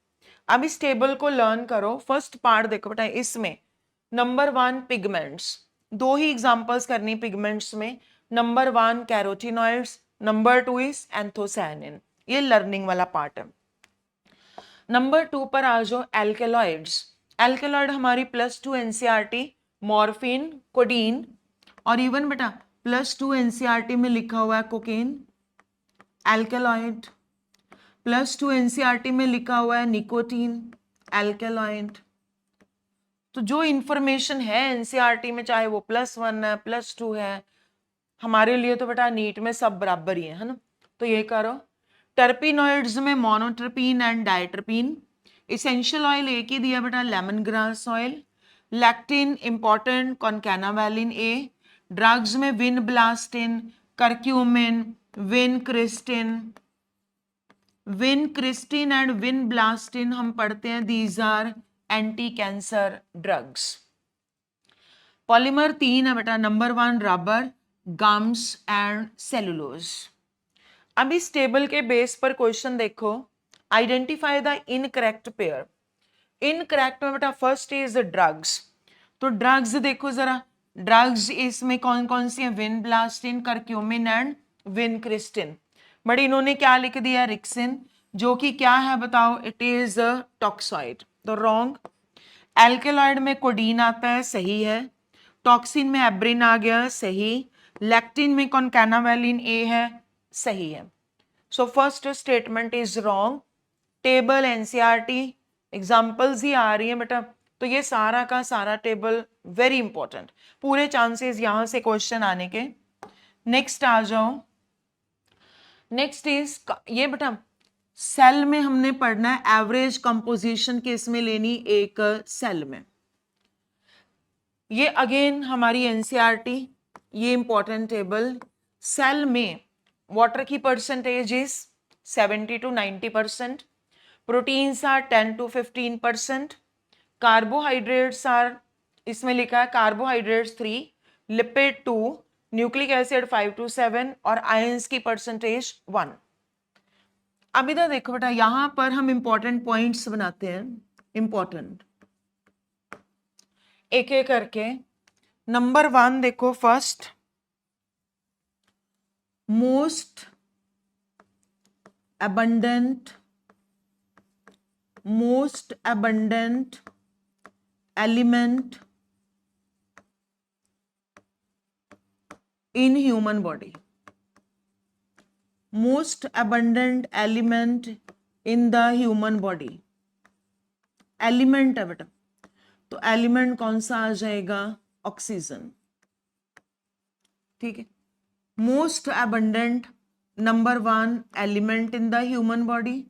अब इस टेबल को लर्न करो। फर्स्ट पार्ट देखो बेटा, इसमें नंबर 1 पिगमेंट्स, 2 ही एग्जांपल्स करनी पिगमेंट्स में। Number 1 carotenoids, number 2 is anthocyanin. ये लर्निंग वाला पार्ट है। नंबर 2 पर आ जाओ एल्केलॉइड्स। एल्केलॉइड हमारी +2 एनसीईआरटी, मॉर्फिन, कोडीन, और इवन बेटा +2 एनसीईआरटी में लिखा हुआ है कोकेन, एल्केलॉइड। +2 एनसीईआरटी में लिखा हुआ है निकोटीन, एल्केलॉइड। तो जो इंफॉर्मेशन है एनसीईआरटी में चाहे वो +1 है, +2 है, हमारे लिए तो बेटा नीट में सब बराबर ही है ना। तो ये करो। टर्पिनॉइड्स में monoterpene and diterpene. Essential oil एक ही दिया बेटा, lemon grass oil. Lectin important, concanavalin A. Drugs में vinblastine, curcumin, vincristine and vinblastine हम पढ़ते हैं, these are anti cancer drugs. Polymer 3 है बेटा, number 1 rubber, gums and cellulose. अब इस टेबल के बेस पर क्वेश्चन देखो, identify the incorrect pair. Incorrect में बेटा फर्स्ट इज ड्रग्स, तो ड्रग्स देखो जरा, ड्रग्स इसमें कौन कौन सी है, vinblastine, curcumin and vincristine. But इन्होंने क्या लिख दिया, रिक्सिन, जो कि क्या है बताओ, इट इज अ टॉक्सॉइड, तो रॉन्ग। एल्केलॉइड में कोडीन आता है, सही है। टॉक्सिन में एब्रिन आ गया, सही। लैक्टिन में कॉनकानावेलिन ए है, सही है। So first statement is wrong. Table NCERT examples ही आ रही है बेटा, तो ये सारा का सारा टेबल वेरी इंपॉर्टेंट, पूरे चांसेस यहां से क्वेश्चन आने के। नेक्स्ट आ जाओ, नेक्स्ट इज ये बेटा, सेल में हमने पढ़ना है एवरेज कंपोजिशन किस में लेनी, एक सेल में। ये अगेन हमारी एनसीईआरटी, ये इंपॉर्टेंट टेबल। सेल में वाटर की percentage is 70 to 90%, proteins are 10 to 15%, carbohydrates are, इसमें लिखा है carbohydrates 3, lipid 2, nucleic acid 5 to 7 और आयंस की परसेंटेज 1। अब इधर देखो बेटा, यहां पर हम इंपॉर्टेंट पॉइंट्स बनाते हैं, इंपॉर्टेंट एक एक करके। नंबर 1 देखो, first most abundant element in human body, most abundant element in the human body, element है बेटा, तो एलिमेंट कौन सा आ जाएगा, ऑक्सीजन, ठीक है। Most abundant number 1 element in the human body.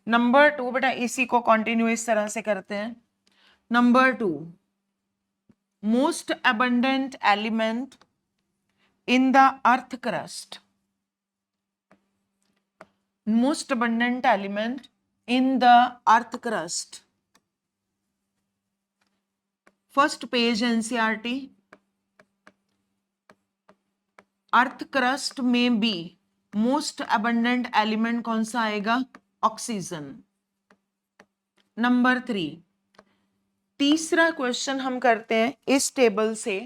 Number 2 बेटा, इसी को कंटिन्यू इस तरह से करते हैं। Number 2 most abundant element in the earth crust, most abundant element in the earth crust, first page NCERT. Earth crust में भी मोस्ट abundant एलिमेंट कौन सा आएगा, ऑक्सीजन। नंबर 3 तीसरा क्वेश्चन हम करते हैं इस टेबल से,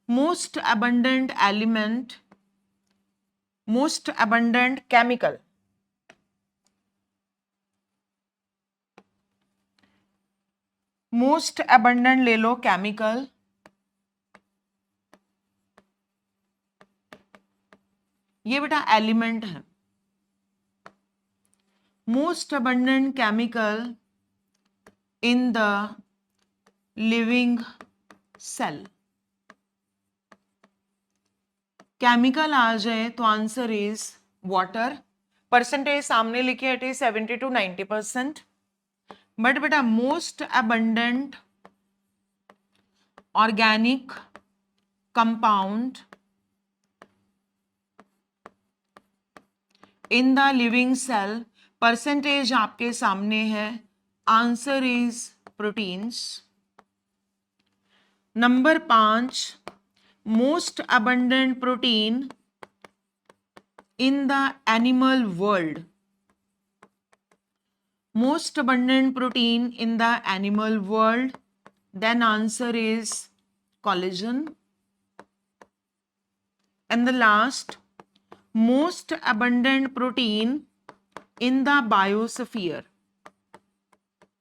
most abundant element, most abundant chemical, most abundant ले लो केमिकल, ये बेटा एलिमेंट है। Most abundant chemical in the living cell, chemical आ जाए तो आंसर इज वाटर, परसेंटेज सामने लिखे, इट इज 70 to 90%। बट बेटा most abundant organic compound in the living cell, percentage आपके सामने है, answer is proteins. Number 5 most abundant protein in the animal world, most abundant protein in the animal world, then answer is collagen. And the last, most abundant protein in the biosphere,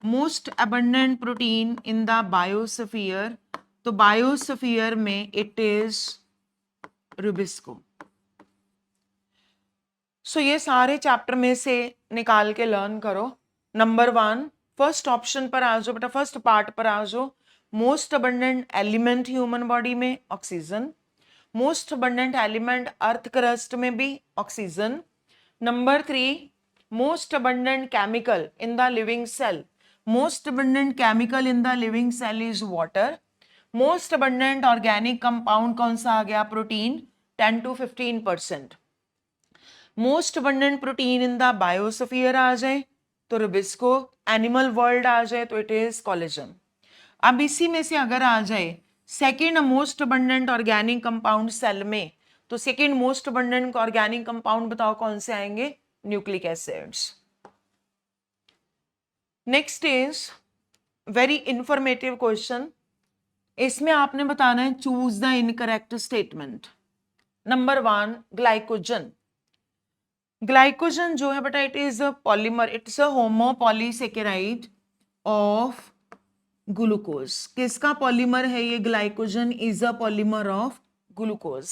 most abundant protein in the biosphere, तो बायोस्फीयर में इट इज रुबिस्को। सो ये सारे चैप्टर में से निकाल के लर्न करो। नंबर 1 फर्स्ट ऑप्शन पर आ जाओ बेटा, फर्स्ट पार्ट पर आ जाओ। Most abundant element human body में oxygen, most abundant element earth crust में भी oxygen. Number 3 most abundant chemical in the living cell, most abundant chemical in the living cell is water, most abundant organic compound कौन सा आ गया? Protein, 10 to 15%। Most abundant protein in the biosphere आ जाए तो रुबिस्को, एनिमल वर्ल्ड आ जाए तो इट इज कोलेजन। अब इसी में से अगर आ जाए second most abundant organic compound cell में, तो second most abundant organic compound बताओ कौन से आएंगे? Nucleic acids. Next is very informative question. इसमें आपने बताना है choose the incorrect statement. Number 1, glycogen. Glycogen जो है बेटा, it is a polymer, its a homopolysaccharide of glucose. किसका पॉलीमर है ये? Glycogen is a polymer of glucose.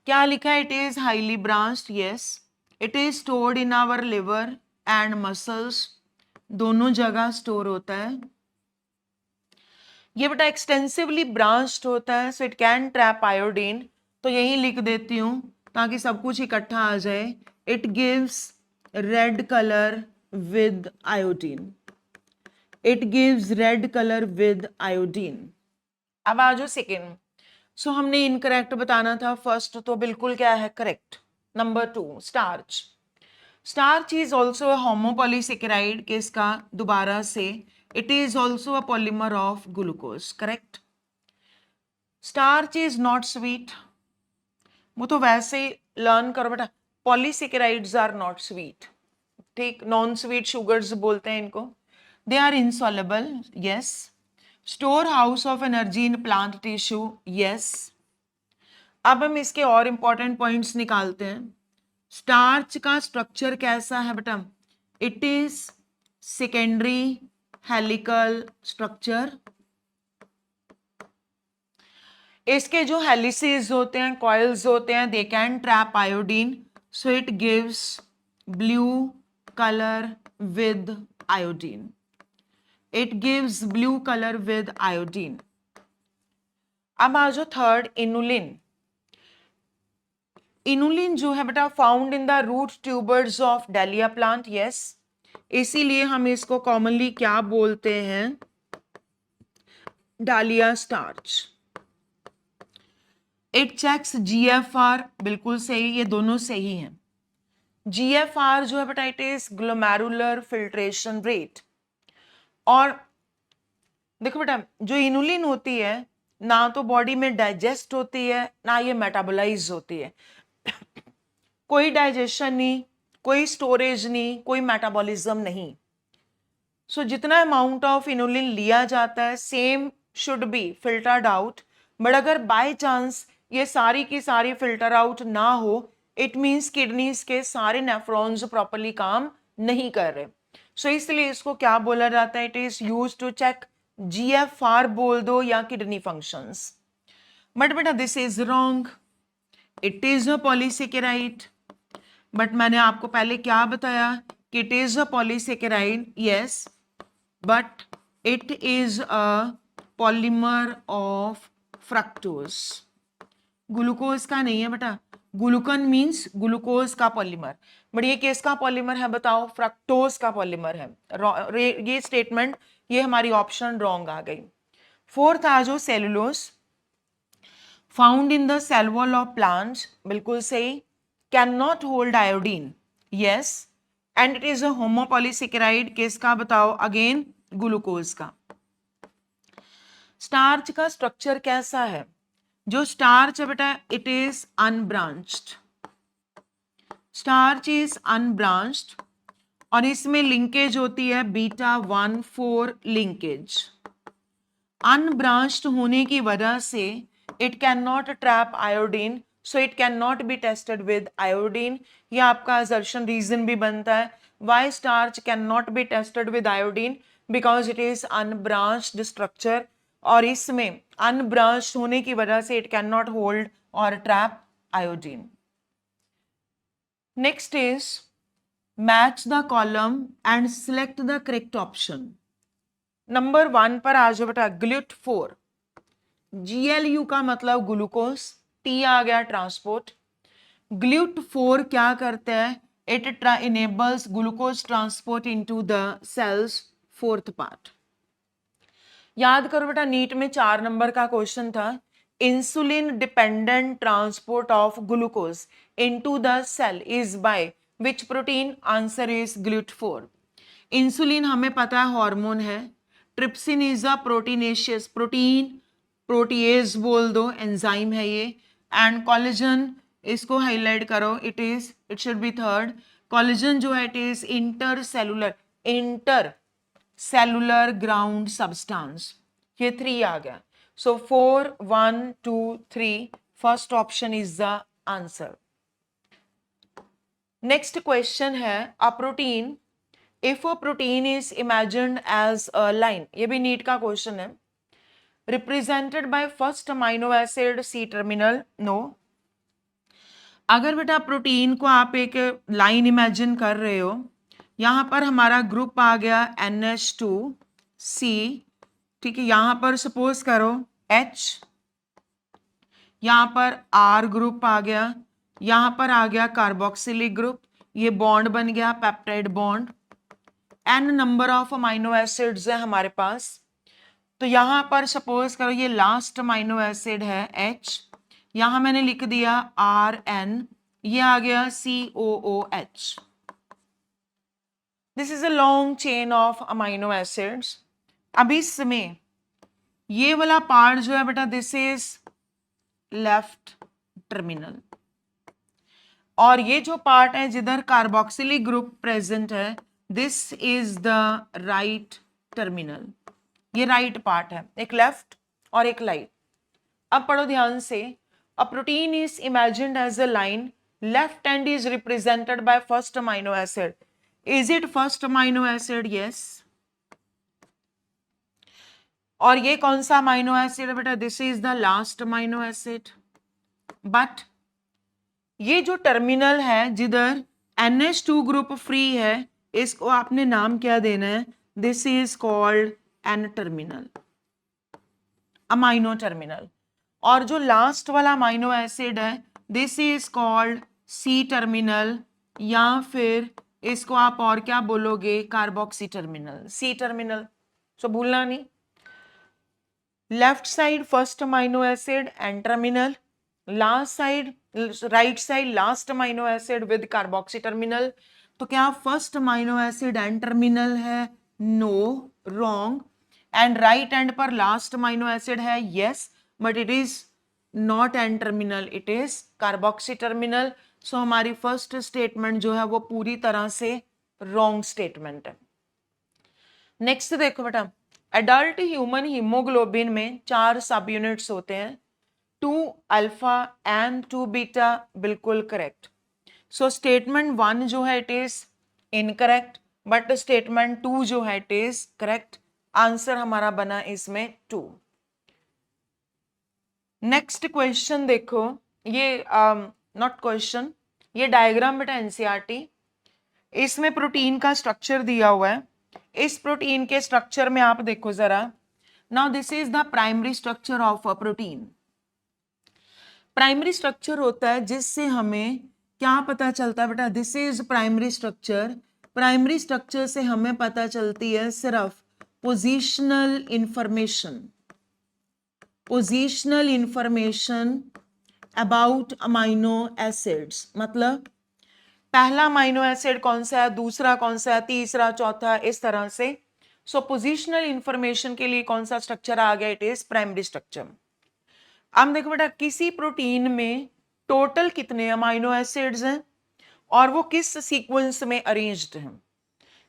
क्या लिखा है? It is highly branched, yes. It is stored in our liver and muscles, दोनों जगह स्टोर होता है। ये बेटा एक्सटेंसिवली ब्रांच्ड होता है, so it can trap iodine. तो यही लिख देती हूं ताकि सब कुछ इकट्ठा आ जाए। It gives red colour with iodine, it gives red colour with iodine. अब आ जाओ सेकेंड। सो हमने इनकरेक्ट बताना था, फर्स्ट तो बिल्कुल क्या है? Correct. Number 2, starch. Starch is also a homopolysaccharide, किसका? दोबारा से, it is also a polymer of glucose, correct. Starch is not sweet, वो तो वैसे लर्न करो बेटा। पॉलीसेकेराइड्स आर नॉट स्वीट, ठीक, नॉन स्वीट शुगर्स बोलते हैं इनको। They are insoluble, yes. Store house of energy in plant tissue, yes. अब हम इसके और इंपॉर्टेंट पॉइंट्स निकालते हैं। स्टार्च का स्ट्रक्चर कैसा है बेटा? It is secondary helical structure. इसके जो हेलिसेस होते हैं, कॉइल्स होते हैं, they can trap iodine, so it gives blue colour with iodine, it gives blue colour with iodine. अब आ जाओ थर्ड, इनुलिन। इनुलिन जो है बेटा found in the root tubers of dahlia plant, yes. इसीलिए हम इसको कॉमनली क्या बोलते हैं? डालिया स्टार्च। इट चेक्स जीएफआर, बिल्कुल सही, ये दोनों सही हैं। जीएफआर जो है बेटा, it is glomerular filtration rate. और देखो बेटा, जो इनुलिन होती है ना तो बॉडी में डाइजेस्ट होती है ना ये मेटाबोलाइज होती है। कोई डाइजेशन नहीं, कोई स्टोरेज नहीं, कोई मेटाबॉलिज्म नहीं। सो जितना अमाउंट ऑफ इनुलिन लिया जाता है same should be filtered out. But अगर बाय चांस ये सारी की सारी फिल्टर आउट ना हो, इट मीन्स किडनीज के सारे नेफ्रॉन्स प्रॉपरली काम नहीं कर रहे। सो इसलिए इसको क्या बोला जाता है? It is use to check GFR बोल दो या किडनी फंक्शंस। बट बेटा this is wrong, it is a polysaccharide. But मैंने आपको पहले क्या बताया कि it is a polysaccharide, yes, but it is a polymer of fructose. Glucose का नहीं है बेटा, ग्लूकन मींस ग्लूकोज का पॉलीमर, बट ये किसका पॉलीमर है बताओ? फ्रक्टोज का पॉलीमर है। ये स्टेटमेंट, ये हमारी ऑप्शन रॉन्ग आ गई। फोर्थ आ जाओ, cellulose. Found in the cell wall of plants, बिल्कुल सही। Can not hold iodine, yes, and it is a homopolysaccharide, किसका बताओ? अगेन ग्लूकोज का। स्टार्च का स्ट्रक्चर कैसा है? जो स्टार्च है बेटा, it is unbranched, starch is unbranched, और इसमें लिंकेज होती है β1,4 लिंकेज। अनब्रांच्ड होने की वजह से it can not trap iodine, so it can not be tested with iodine. ये आपका असर्शन रीजन भी बनता है why starch can not be tested with iodine, because it is unbranched structure, और इसमें अनब्रांच्ड होने की वजह से इट कैन नॉट होल्ड और trap iodine. Next is match the column and select the correct option. Number 1 पर आ जाओ बेटा, GLUT4। GLU का मतलब ग्लूकोज, T आ गया ट्रांसपोर्ट। GLUT4 क्या करता है? It enables glucose transport into the cells, fourth part. याद करो बेटा, नीट में 4 नंबर का क्वेश्चन था, insulin dependent transport of glucose into the cell is by which protein? Answer is GLUT4। Insulin हमें पता है हार्मोन है, trypsin is a proteinaceous protein, protease बोल दो, एंजाइम है ये, एंड कोलेजन, इसको हाईलाइट करो, it should be third. Collagen जो है it is inter cellular ground substance, ये 3 आ गया। So 4 1 2 3, first option is the answer. Next question है, a protein, if a protein is imagined as a line, ये भी नीट का क्वेश्चन है, represented by first amino acid C terminal, no. अगर बेटा प्रोटीन को आप एक लाइन इमेजिन कर रहे हो, यहां पर हमारा ग्रुप आ गया NH2C, ठीक है, यहां पर सपोज करो H, यहां पर R ग्रुप आ गया, यहां पर आ गया कार्बोक्सिलिक ग्रुप, ये बॉन्ड बन गया peptide bond, n number of amino acids है हमारे पास, तो यहां पर सपोज करो ये लास्ट अमाइनो एसिड है H, यहां मैंने लिख दिया RN, ये आ गया COOH। This is a long chain of amino acids. अब इसमें ये वाला पार्ट जो है बेटा, दिस इज लेफ्ट टर्मिनल, और ये जो पार्ट है जिधर कार्बोक्सिलिक ग्रुप प्रेजेंट है, this is the right terminal, ये राइट पार्ट है, एक लेफ्ट और एक राइट। अब पढ़ो ध्यान से, a protein is imagined as a line, left end is represented by first amino acid, is it first amino acid? Yes. और ये कौन सा अमाइनो एसिड है बेटा? This is the last amino acid. But ये जो टर्मिनल है जिधर NH2 ग्रुप फ्री है, इसको आपने नाम क्या देना है? This is called N terminal, amino terminal. और जो लास्ट वाला अमाइनो एसिड है, this is called C terminal, या फिर इसको आप और क्या बोलोगे? Carboxy terminal, C terminal. So भूलना नहीं, left side first amino acid N terminal, last side right side last amino acid with carboxy terminal. तो क्या first amino acid N terminal है? No, wrong. End right end पर लास्ट अमाइनो एसिड है? Yes, but it is not N terminal, it is carboxy terminal. So हमारी फर्स्ट स्टेटमेंट जो है वो पूरी तरह से रॉन्ग स्टेटमेंट है। नेक्स्ट देखो बेटा, एडल्ट ह्यूमन हीमोग्लोबिन में 4 सब यूनिट्स होते हैं, 2 अल्फा एंड 2 बीटा, बिल्कुल करेक्ट। सो स्टेटमेंट 1 जो है it is incorrect, but statement 2 जो है इट इज करेक्ट। आंसर हमारा बना इसमें 2। नेक्स्ट क्वेश्चन देखो, ये नॉट क्वेश्चन, ये डायग्राम बेटा एनसीईआरटी, इसमें प्रोटीन का स्ट्रक्चर दिया हुआ है। इस प्रोटीन के स्ट्रक्चर में आप देखो जरा, now this is the primary structure of a protein. Primary structure होता है जिससे हमें क्या पता चलता है बेटा? This is primary structure. Primary structure से हमें पता चलती है सिर्फ positional information, positional information about amino acids. मतलब पहला अमाइनो एसिड कौन सा है, दूसरा कौन सा है, तीसरा, चौथा, इस तरह से। सो पोजिशनल इंफॉर्मेशन के लिए कौन सा स्ट्रक्चर आ गया? It is primary structure. अब देखो बेटा, किसी प्रोटीन में टोटल कितने अमाइनो एसिड्स हैं और वो किस सीक्वेंस में अरेंज्ड हैं,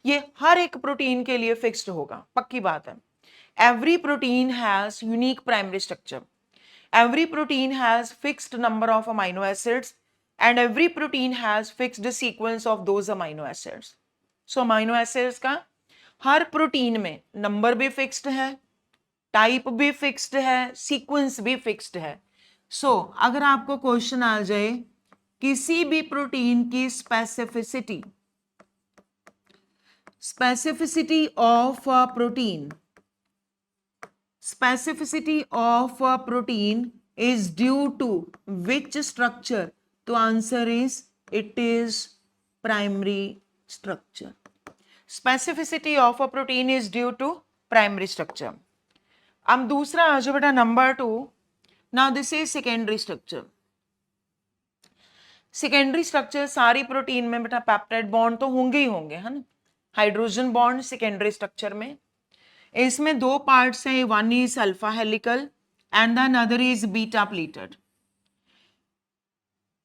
ये हर एक प्रोटीन के लिए फिक्स्ड होगा, पक्की बात है। Every protein has unique primary structure, every protein has fixed number of amino acids and every protein has fixed sequence of those amino acids. So amino acids का हर प्रोटीन में नंबर भी फिक्स्ड है, टाइप भी फिक्स्ड है, सीक्वेंस भी फिक्स्ड है। सो अगर आपको क्वेश्चन आ जाए किसी भी प्रोटीन की specificity, specificity of a protein, specificity of a protein is due to which structure? तो answer is it is primary structure. Specificity of a protein is due to primary structure. अब दूसरा आ जाओ बेटा number 2. Now this is secondary structure. Secondary structure सारी प्रोटीन में बेटा पेप्टाइड बॉन्ड तो होंगे ही होंगे, है ना. हाइड्रोजन बॉन्ड सेकेंडरी स्ट्रक्चर में. इसमें दो पार्ट्स हैं, one is alpha helical and the another is beta pleated.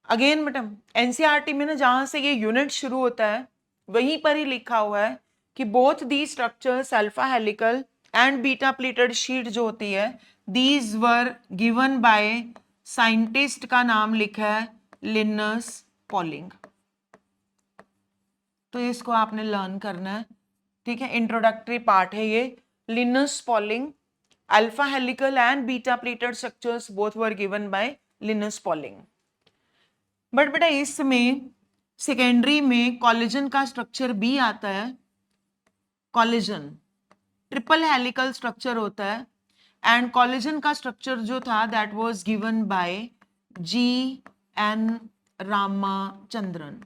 Again बेटा एनसीईआरटी में ना जहां से ये यूनिट शुरू होता है वहीं पर ही लिखा हुआ है कि both the structures alpha helical and beta pleated sheet जो होती है these were given by scientist का नाम लिखा है लिनस पॉलिंग. तो इसको आपने लर्न करना है, ठीक है. इंट्रोडक्टरी पार्ट है ये. Linus Pauling, alpha helical and beta pleated structures both were given by Linus Pauling. But बेटा इसमें सेकेंडरी में कोलेजन का स्ट्रक्चर भी आता है. कोलेजन ट्रिपल हेलिकल स्ट्रक्चर होता है एंड कोलेजन का स्ट्रक्चर जो था that was given by G.N. Ramachandran.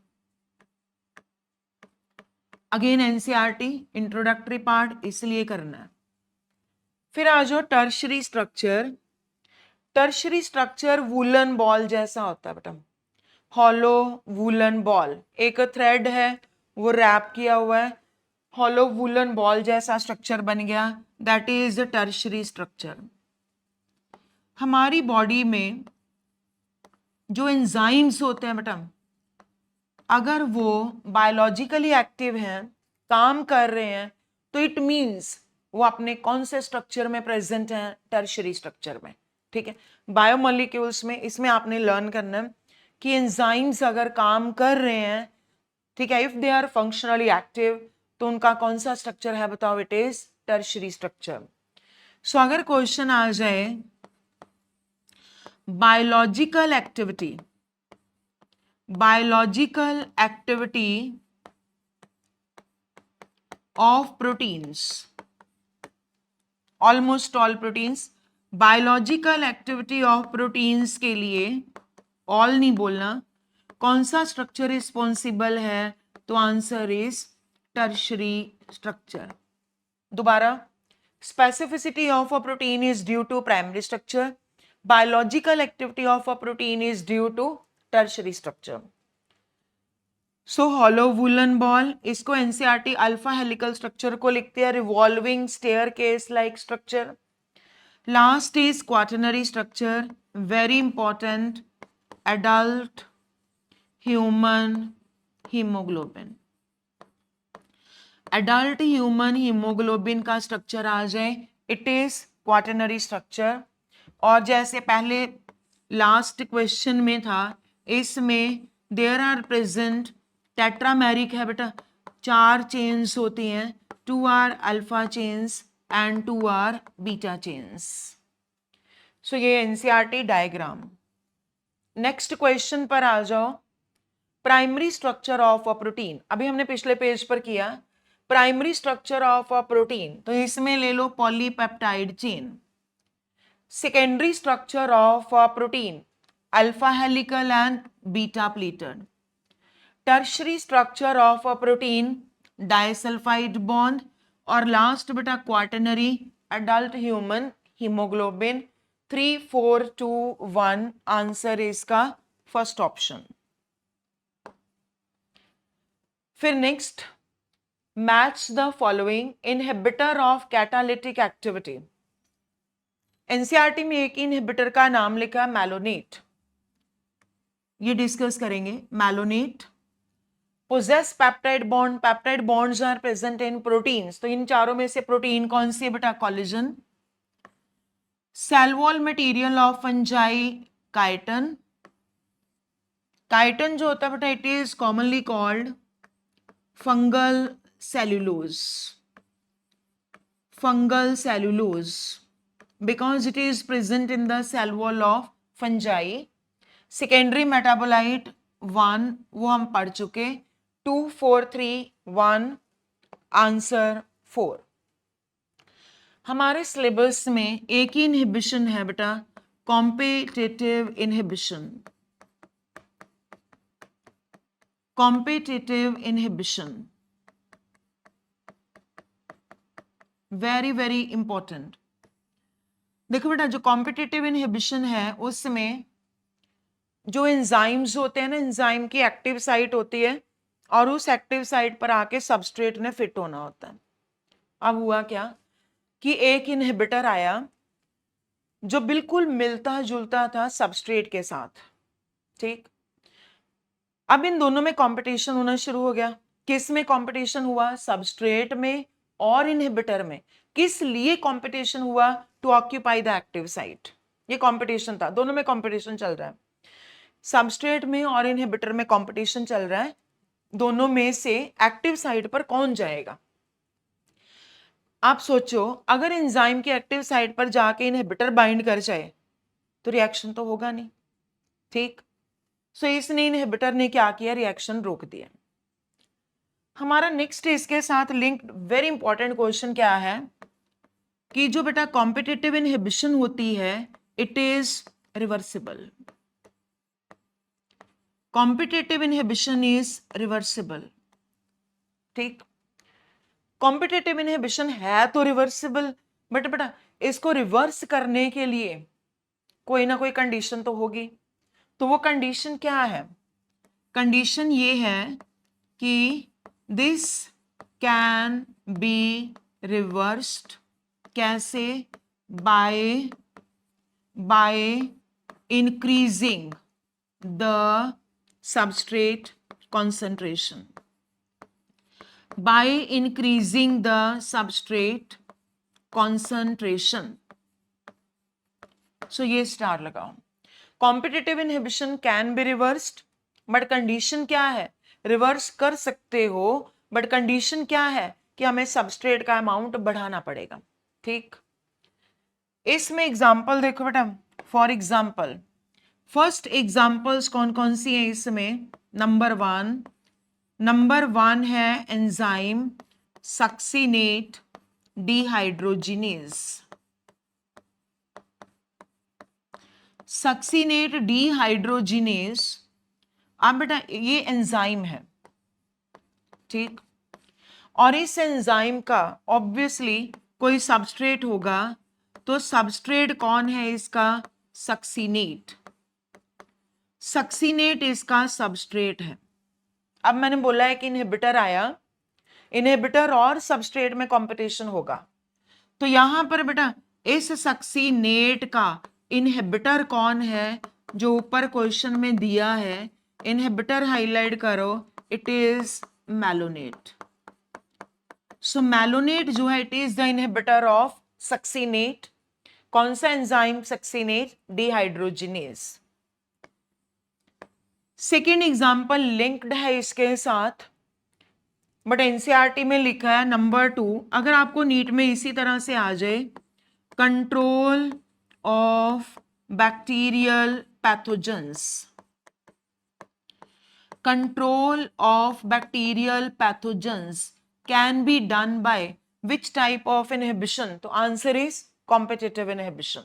Again NCERT introductory part इसलिए करना है. फिर आ जाओ tertiary structure. Tertiary structure woollen ball जैसा होता है बेटा, हॉलो वूलन बॉल. एक थ्रेड है वो रैप किया हुआ है, हॉलो वूलन बॉल जैसा स्ट्रक्चर बन गया, that is the tertiary structure. हमारी बॉडी में जो एंजाइम्स होते हैं बेटा अगर वो बायोलॉजिकली एक्टिव हैं, काम कर रहे हैं, तो इट मींस वो अपने कौन से स्ट्रक्चर में प्रेजेंट हैं, टर्शरी स्ट्रक्चर में. ठीक है. बायोमोलिक्यूल्स में इसमें आपने लर्न करना है कि एंजाइम्स अगर काम कर रहे हैं, ठीक है, if they are functionally active, तो उनका कौन सा स्ट्रक्चर है बताओ, it is tertiary structure. So अगर क्वेश्चन आ जाए biological activity of proteins, almost all proteins, biological activity of proteins के लिए ऑल नहीं बोलना, कौन सा स्ट्रक्चर रिस्पॉन्सिबल है, तो आंसर इज टर्शरी स्ट्रक्चर. दोबारा, specificity of a protein is due to primary structure, biological activity of a protein is due to tertiary structure. So hollow woollen ball, इसको एनसीईआरटी अल्फा हेलिकल स्ट्रक्चर को लिखते हैं revolving staircase like structure. Last is quaternary structure, very important, adult human haemoglobin. Adult human haemoglobin का स्ट्रक्चर आ जाए, इट इज क्वाटरनरी स्ट्रक्चर. और जैसे पहले लास्ट क्वेश्चन में था, इसमें देयर आर प्रेजेंट टेट्रामेरिक है बेटा, 4 चेन्स होती हैं, 2 are alpha chains and 2 are beta chains. So ये एनसीईआरटी डायग्राम. नेक्स्ट क्वेश्चन पर आ जाओ. Primary structure of a protein, अभी हमने पिछले पेज पर किया primary structure of a protein, तो इसमें ले लो polypeptide chain. Secondary structure of a protein alpha helical and beta pleated. Tertiary structure of a protein disulphide bond. और लास्ट बेटा quaternary adult human haemoglobin. 3 4 2 1 answer इसका फर्स्ट ऑप्शन. फिर next, match the following inhibitor of catalytic activity. NCERT में एक इनहिबिटर का नाम लिखा है मैलोनेट, ये डिस्कस करेंगे. Malonate poses peptide bond, peptide bonds are present in proteins, तो इन चारों में से प्रोटीन कौन सी है बेटा, collagen. Cell wall material of fungi chitin. Chitin जो होता है बेटा it is commonly called fungal cellulose. Fungal cellulose because it is present in the cell wall of fungi. Secondary metabolite 1 वो हम पढ़ चुके. 2 4 3 1 आंसर 4. हमारे सिलेबस में एक ही इनहिबिशन है बेटा, competitive inhibition. Competitive inhibition very very important. देखो बेटा, जो कॉम्पिटिटिव इनहिबिशन है उसमें जो एंजाइम्स होते हैं ना, एंजाइम की एक्टिव साइट होती है और उस एक्टिव साइट पर आके सबस्ट्रेट ने फिट होना होता है। अब हुआ क्या कि एक इनहिबिटर आया जो बिल्कुल मिलता जुलता था सबस्ट्रेट के साथ, ठीक। अब इन दोनों में कंपटीशन होना शुरू हो गया। किस में कंपटीशन हुआ? सबस्ट्रेट में और इनहिबिटर में। किस लिए कंपटीशन हुआ? To occupy the active site. ये कंपटीशन था, दोनों में कंपटीशन चल रहा है। सबस्ट्रेट में और इनहिबिटर में कंपटीशन चल रहा है, दोनों में से एक्टिव साइट पर कौन जाएगा। आप सोचो, अगर एंजाइम की एक्टिव साइट पर जाके इनहिबिटर बाइंड कर जाए तो रिएक्शन तो होगा नहीं, ठीक। सो इसने इनहिबिटर ने क्या किया? रिएक्शन रोक दिया। हमारा नेक्स्ट इसके साथ लिंक्ड वेरी इंपॉर्टेंट क्वेश्चन क्या है कि जो बेटा कॉम्पिटिटिव इनहिबिशन होती है it is reversible. Competitive inhibition is reversible, ठीक। कॉम्पिटिटिव इनहिबिशन है तो रिवर्सिबल, बट बेटा इसको रिवर्स करने के लिए कोई ना कोई कंडीशन तो होगी। तो वो कंडीशन क्या है? कंडीशन ये है कि दिस कैन बी रिवर्स्ड। कैसे? By increasing the substrate concentration, by increasing the substrate concentration। so ये स्टार लगाओ। Competitive inhibition can be reversed, but condition क्या है? रिवर्स कर सकते हो, बट कंडीशन क्या है कि हमें सबस्ट्रेट का अमाउंट बढ़ाना पड़ेगा, ठीक। इसमें एग्जांपल देखो बेटा, फॉर एग्जांपल फर्स्ट एग्जांपल्स कौन कौन सी है इसमें? नंबर वन है enzyme succinate dehydrogenase. Succinate dehydrogenase, अब बेटा ये एंजाइम है, ठीक। और इस एंजाइम का ऑब्वियसली कोई सबस्ट्रेट होगा, तो सबस्ट्रेट कौन है इसका? सक्सिनेट। सक्सिनेट इसका सबस्ट्रेट है। अब मैंने बोला है कि इनहिबिटर आया, इनहिबिटर और सबस्ट्रेट में कंपटीशन होगा, तो यहां पर बेटा इस सक्सिनेट का इनहिबिटर कौन है? जो ऊपर क्वेश्चन में दिया है, इनहिबिटर हाईलाइट करो, it is malonate. So malonate जो है it is the inhibitor of succinate. कौन सा enzyme? Succinate dehydrogenase. Second example linked है इसके साथ, बट एनसीईआरटी में लिखा है नंबर 2। अगर आपको नीट में इसी तरह से आ जाए, control of bacterial pathogens. Control of bacterial pathogens can be done by which type of inhibition? तो आंसर इज कॉम्पिटिटिव इनहिबिशन।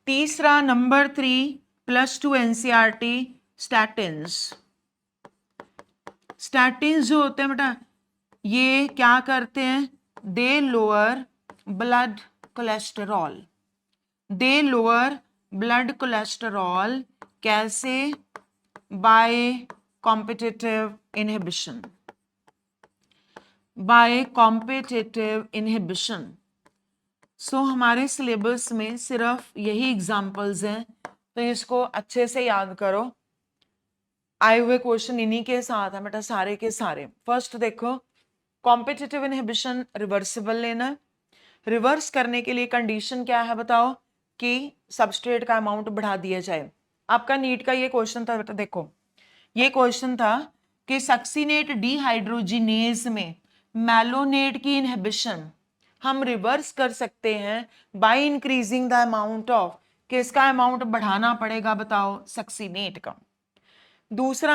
तीसरा नंबर 3 +2 एनसीईआरटी, स्टैटिन्स। स्टैटिन्स जो होते हैं बेटा ये क्या करते हैं? They lower blood cholesterol. They lower blood cholesterol. कैसे? By competitive inhibition. By competitive inhibition. So हमारे सिलेबस में सिर्फ यही एग्जाम्पल्स हैं, तो इसको अच्छे से याद करो। आए हुए क्वेश्चन इन्हीं के साथ है बेटा, सारे के सारे। फर्स्ट देखो, कॉम्पिटिटिव इनहिबिशन रिवर्सिबल लेना है। रिवर्स करने के लिए कंडीशन क्या है बताओ? कि सबस्ट्रेट का अमाउंट बढ़ा दिया जाए। आपका नीट का ये क्वेश्चन था बेटा, देखो ये क्वेश्चन था कि सक्सिनेट डिहाइड्रोजिनेज में मैलोनेट की इनहिबिशन हम रिवर्स कर सकते हैं by increasing the amount of, किसका अमाउंट बढ़ाना पड़ेगा बताओ? सक्सिनेट का। दूसरा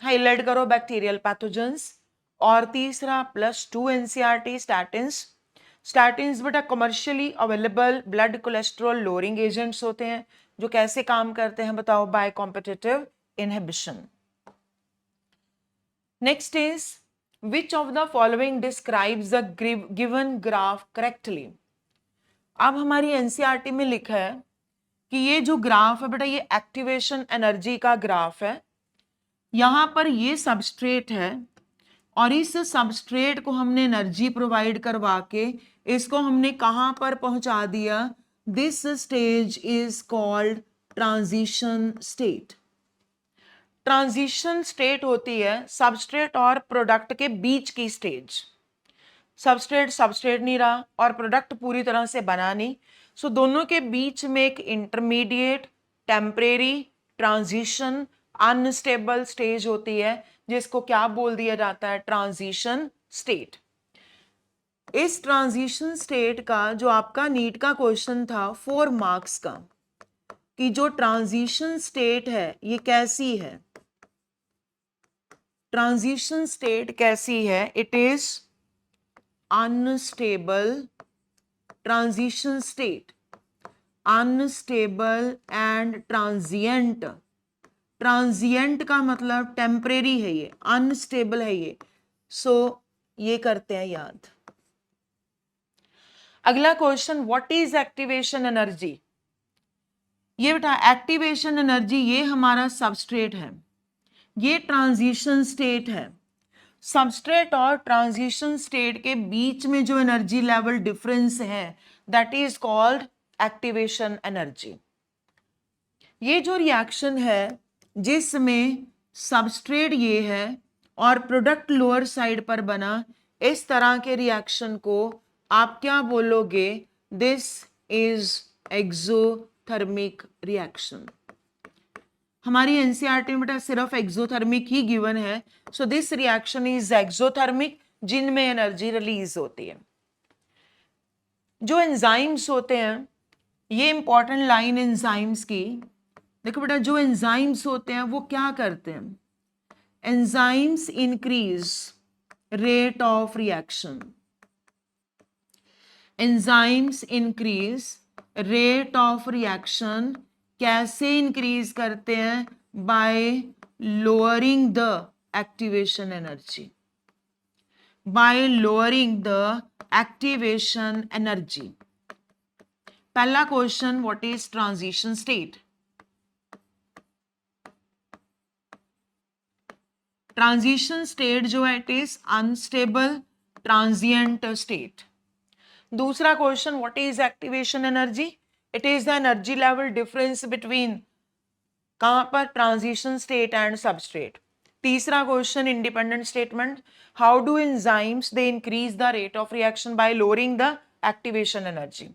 हाईलाइट करो बैक्टीरियल पैथोजेंस, और तीसरा +2 एनसीईआरटी स्टैटिन्स। स्टैटिन्स बेटा commercially available blood cholesterol lowering agents होते हैं, जो कैसे काम करते हैं बताओ? By competitive inhibition. Next is which of the following describes the given graph correctly. अब हमारी एनसीईआरटी में लिखा है कि ये जो ग्राफ है बेटा ये एक्टिवेशन एनर्जी का ग्राफ है। यहां पर ये सबस्ट्रेट है और इस सबस्ट्रेट को हमने एनर्जी प्रोवाइड करवा के इसको हमने कहां पर पहुंचा दिया। This stage is called transition state. Transition state होती है सबस्ट्रेट और प्रोडक्ट के बीच की स्टेज। सबस्ट्रेट सबस्ट्रेट नहीं रहा और प्रोडक्ट पूरी तरह से बना नहीं, सो दोनों के बीच में एक intermediate temporary transition unstable stage होती है जिसको क्या बोल दिया जाता है, ट्रांजिशन स्टेट। इस ट्रांजिशन स्टेट का जो आपका नीट का क्वेश्चन था 4 मार्क्स का, कि जो ट्रांजिशन स्टेट है ये कैसी है, ट्रांजिशन स्टेट कैसी है, it is unstable transition state, unstable and transient। Transient का मतलब टेम्परेरी है, ये अनस्टेबल है ये, सो ये करते हैं याद। अगला question, what is activation energy. ये बेटा एक्टिवेशन एनर्जी ये हमारा सबस्ट्रेट है, ये ट्रांजिशन स्टेट है। सबस्ट्रेट और ट्रांजिशन स्टेट के बीच में जो एनर्जी लेवल डिफरेंस है that is called activation energy. ये जो रिएक्शन है जिसमें सबस्ट्रेट ये है और प्रोडक्ट लोअर साइड पर बना, इस तरह के रिएक्शन को आप क्या बोलोगे, दिस इज एक्सोथर्मिक रिएक्शन। हमारी एनसीईआरटी में बेटा सिर्फ एक्सोथर्मिक ही गिवन है, so this reaction is exothermic, जिनमें एनर्जी रिलीज होती है। जो एंजाइम्स होते हैं, ये इंपॉर्टेंट लाइन एंजाइम्स की, देखो बेटा जो एंजाइम्स होते हैं वो क्या करते हैं, enzymes increase rate of reaction, enzymes increase rate of reaction. कैसे इंक्रीज करते हैं, by lowering the activation energy, by lowering the activation energy. पहला question, what is transition state. Transition state जो है it is unstable transient state. दूसरा question, what is activation energy, it is the energy level difference between कहां पर, ट्रांजिशन स्टेट एंड सबस्ट्रेट। तीसरा question, independent statement, how do enzymes they increase the rate of reaction by lowering the activation energy.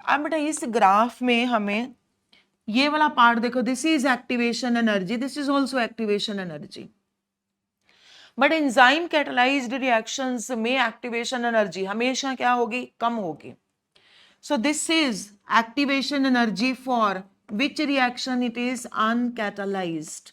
अब बेटा इस ग्राफ में हमें ये वाला पार्ट देखो, this is activation energy, this is also activation energy, but enzyme catalysed reactions में एक्टिवेशन एनर्जी हमेशा क्या होगी, कम होगी। So this is activation energy for which reaction, it is uncatalyzed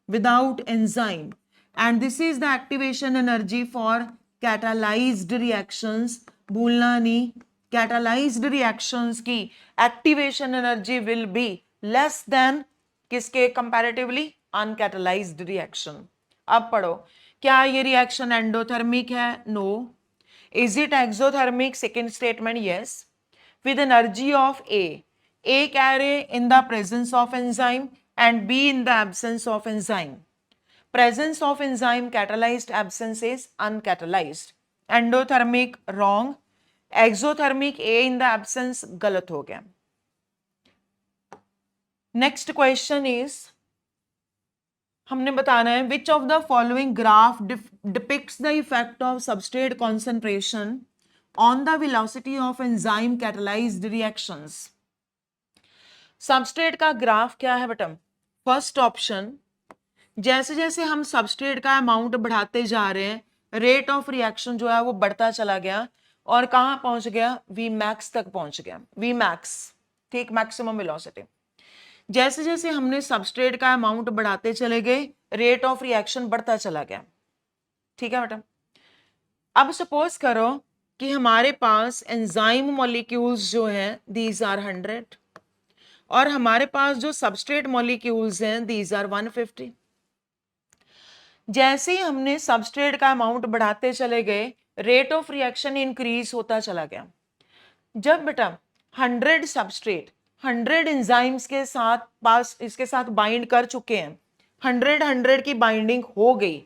without enzyme, and this is the activation energy for catalyzed reactions। भूलना नहीं, catalyzed reactions की activation energy will be less than किसके comparatively, uncatalyzed reaction। अब पढ़ो, क्या ये रिएक्शन एंडोथर्मिक है, no. Is it exothermic? Second statement, yes. With energy of A carry in the presence of enzyme and B in the absence of enzyme. Presence of enzyme catalyzed, absence is uncatalyzed. Endothermic wrong. Exothermic A in the absence गलत हो गया। Next question is, हमने बताना है which of the following graph depicts the effect of substrate concentration on the velocity of enzyme catalysed reactions. Substrate का ग्राफ क्या है बेटा, फर्स्ट ऑप्शन, जैसे जैसे हम सबस्ट्रेट का अमाउंट बढ़ाते जा रहे हैं रेट ऑफ रिएक्शन जो है वो बढ़ता चला गया और कहां पहुंच गया, वी मैक्स तक पहुंच गया, वी मैक्स, ठीक, मैक्सिमम वेलोसिटी। जैसे जैसे हमने सबस्ट्रेट का अमाउंट बढ़ाते चले गए रेट ऑफ रिएक्शन बढ़ता चला गया, ठीक है बेटा। अब सपोज करो कि हमारे पास एंजाइम मॉलिक्यूल्स जो हैं दीज आर 100 और हमारे पास जो सबस्ट्रेट मॉलिक्यूल्स हैं दीज आर 150। जैसे ही हमने सबस्ट्रेट का अमाउंट बढ़ाते चले गए रेट ऑफ रिएक्शन इंक्रीज होता चला गया। जब बेटा 100 सबस्ट्रेट 100 एंजाइम्स के साथ पास इसके साथ बाइंड कर चुके हैं, 100 की बाइंडिंग हो गई,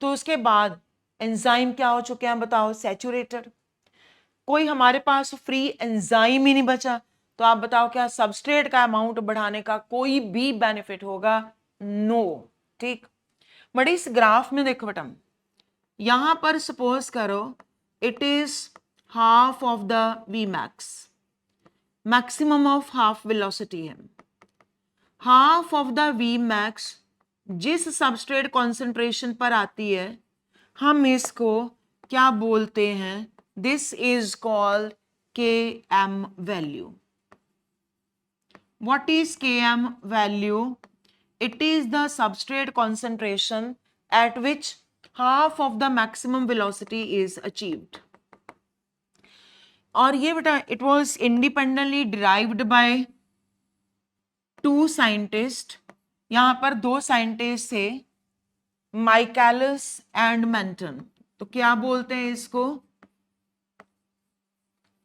तो उसके बाद एंजाइम क्या हो चुके हैं बताओ, सैचुरेटेड। कोई हमारे पास फ्री एंजाइम ही नहीं बचा, तो आप बताओ क्या सबस्ट्रेट का अमाउंट बढ़ाने का कोई भी बेनिफिट होगा? नो। ठीक, बट इस ग्राफ में देखो बेटा, यहां पर सपोज करो it is half of the V max, maximum of half velocity है। Half of the V max जिस सबस्ट्रेट कॉन्सेंट्रेशन पर आती है, हम इसको क्या बोलते हैं? This is called K M value. What is Km value? It is the substrate concentration at which half of the maximum velocity is achieved. और ये बेटा it was independently derived by two scientists. यहाँ पर दो साइंटिस्ट थे, माइकैलिस एंड मेंटन। तो क्या बोलते हैं इसको?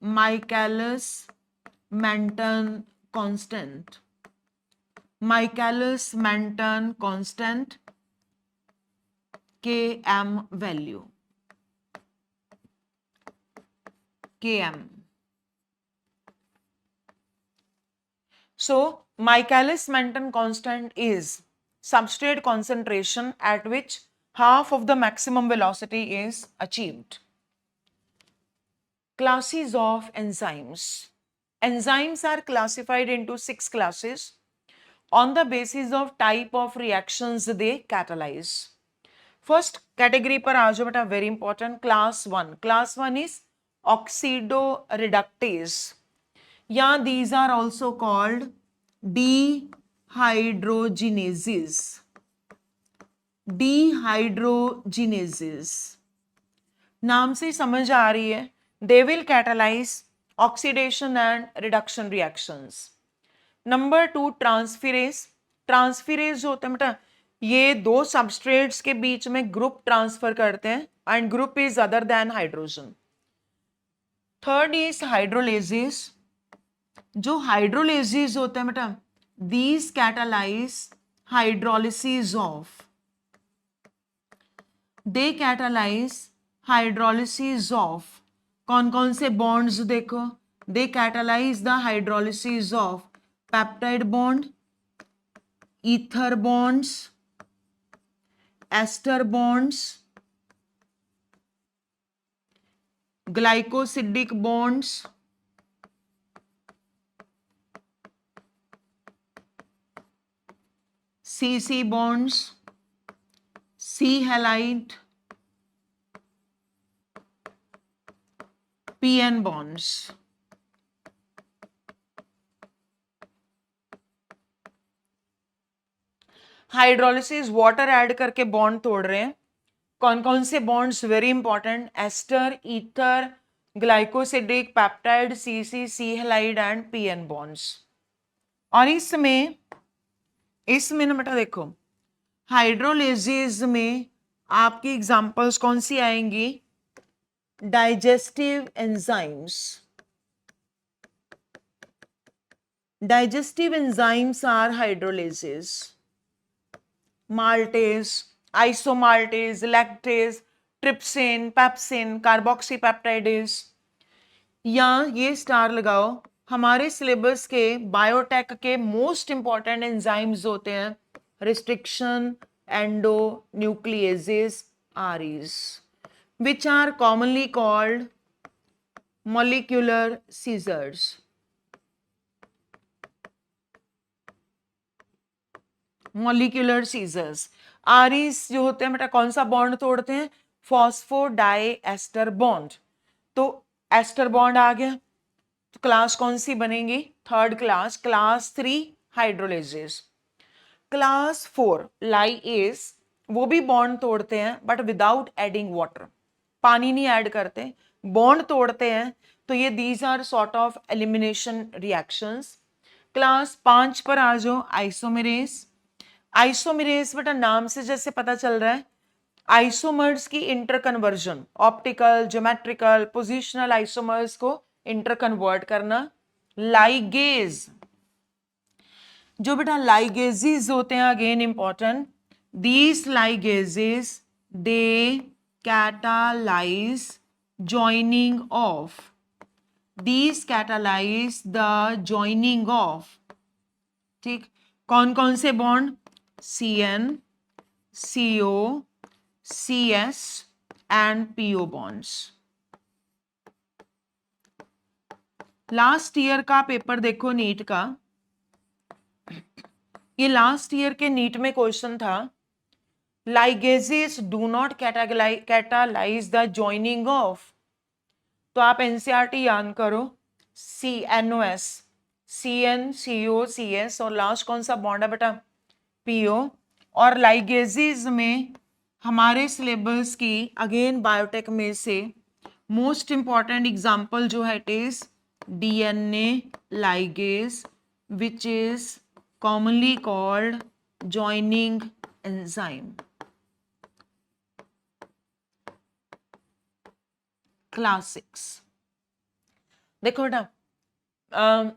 Michaelis Menten constant, Michaelis Menten constant, Km value, Km। So Michaelis-Menten constant is substrate concentration at which half of the maximum velocity is achieved. Classes of enzymes. Enzymes are classified into 6 classes on the basis of type of reactions they catalyze. First category पर आ जाओ बेटा, very important, class 1. Class 1 is oxidoreductase. Yeah, these are also called dehydrogenases. Dehydrogenases नाम से समझ आ रही है, they will catalyze oxidation and reduction reactions. Number 2, transferase. Transferase जो होता है बेटा, ये दो सबस्ट्रेट्स के बीच में ग्रुप ट्रांसफर करते हैं and group is other than hydrogen. Third is hydrolases. जो हाइड्रोलेसिस होते हैं बेटा, these catalyse hydrolysis of, they catalyse hydrolysis of कौन कौन से बॉन्ड्स देखो, they catalyse the hydrolysis of peptide bond, ether bonds, ester bonds, glycosidic bonds, CC bonds, C halide, PN bonds. Hydrolysis water add करके बॉन्ड तोड़ रहे हैं. कौन कौन से bonds? Very important, ester, ether, glycosidic, peptide, CC, C halide and PN bonds. और इसमें ना बेटा देखो, हाइड्रोलिसिस में आपकी एग्जांपल्स कौन सी आएंगी? Digestive enzymes. Digestive enzymes are hydrolysis. Maltase, isomaltase, lactase, trypsin, pepsin, carboxypeptidase. या ये स्टार लगाओ, हमारे सिलेबस के बायोटेक के मोस्ट इंपॉर्टेंट एंजाइम्स होते हैं restriction एंडोन्यूक्लिएजेस, REs, which are commonly called molecular scissors. Molecular scissors. REs जो होते हैं बेटा कौन सा बॉन्ड तोड़ते हैं? Phosphodiester bond. तो एस्टर बॉन्ड आ गया, तो क्लास कौन सी बनेगी? Third class, class 3 hydrolysis. Class 4 lyase, वो भी बॉन्ड तोड़ते हैं बट विदाउट एडिंग वाटर, पानी नहीं ऐड करते, बॉन्ड तोड़ते हैं. तो ये these are sort of elimination reactions. Class 5 पर आ जाओ, आइसोमेरेस. आइसोमेरेस बेटा नाम से जैसे पता चल रहा है, आइसोमर्स की interconversion, optical, geometrical, positional isomers को इंटर कन्वर्ट करना। लाइगेज, जो बेटा लाइगेजेस होते हैं, again important, these ligases they catalyse joining of, these catalyse the joining of, ठीक, कौन कौन से bond, CN, CO, CS and PO bonds. Last year का पेपर देखो नीट का, ये लास्ट ईयर के नीट में क्वेश्चन था, ligases do not catalyse the joining of, तो आप एनसीईआरटी याद करो, CNOS, CN, CO, CS और लास्ट कौन सा बॉन्ड है बेटा, PO। और लाइगेजेस में हमारे सिलेबस की अगेन बायोटेक में से मोस्ट इंपॉर्टेंट एग्जाम्पल जो है it is DNA ligase, which is commonly called joining enzyme, class 6। देखो बेटा,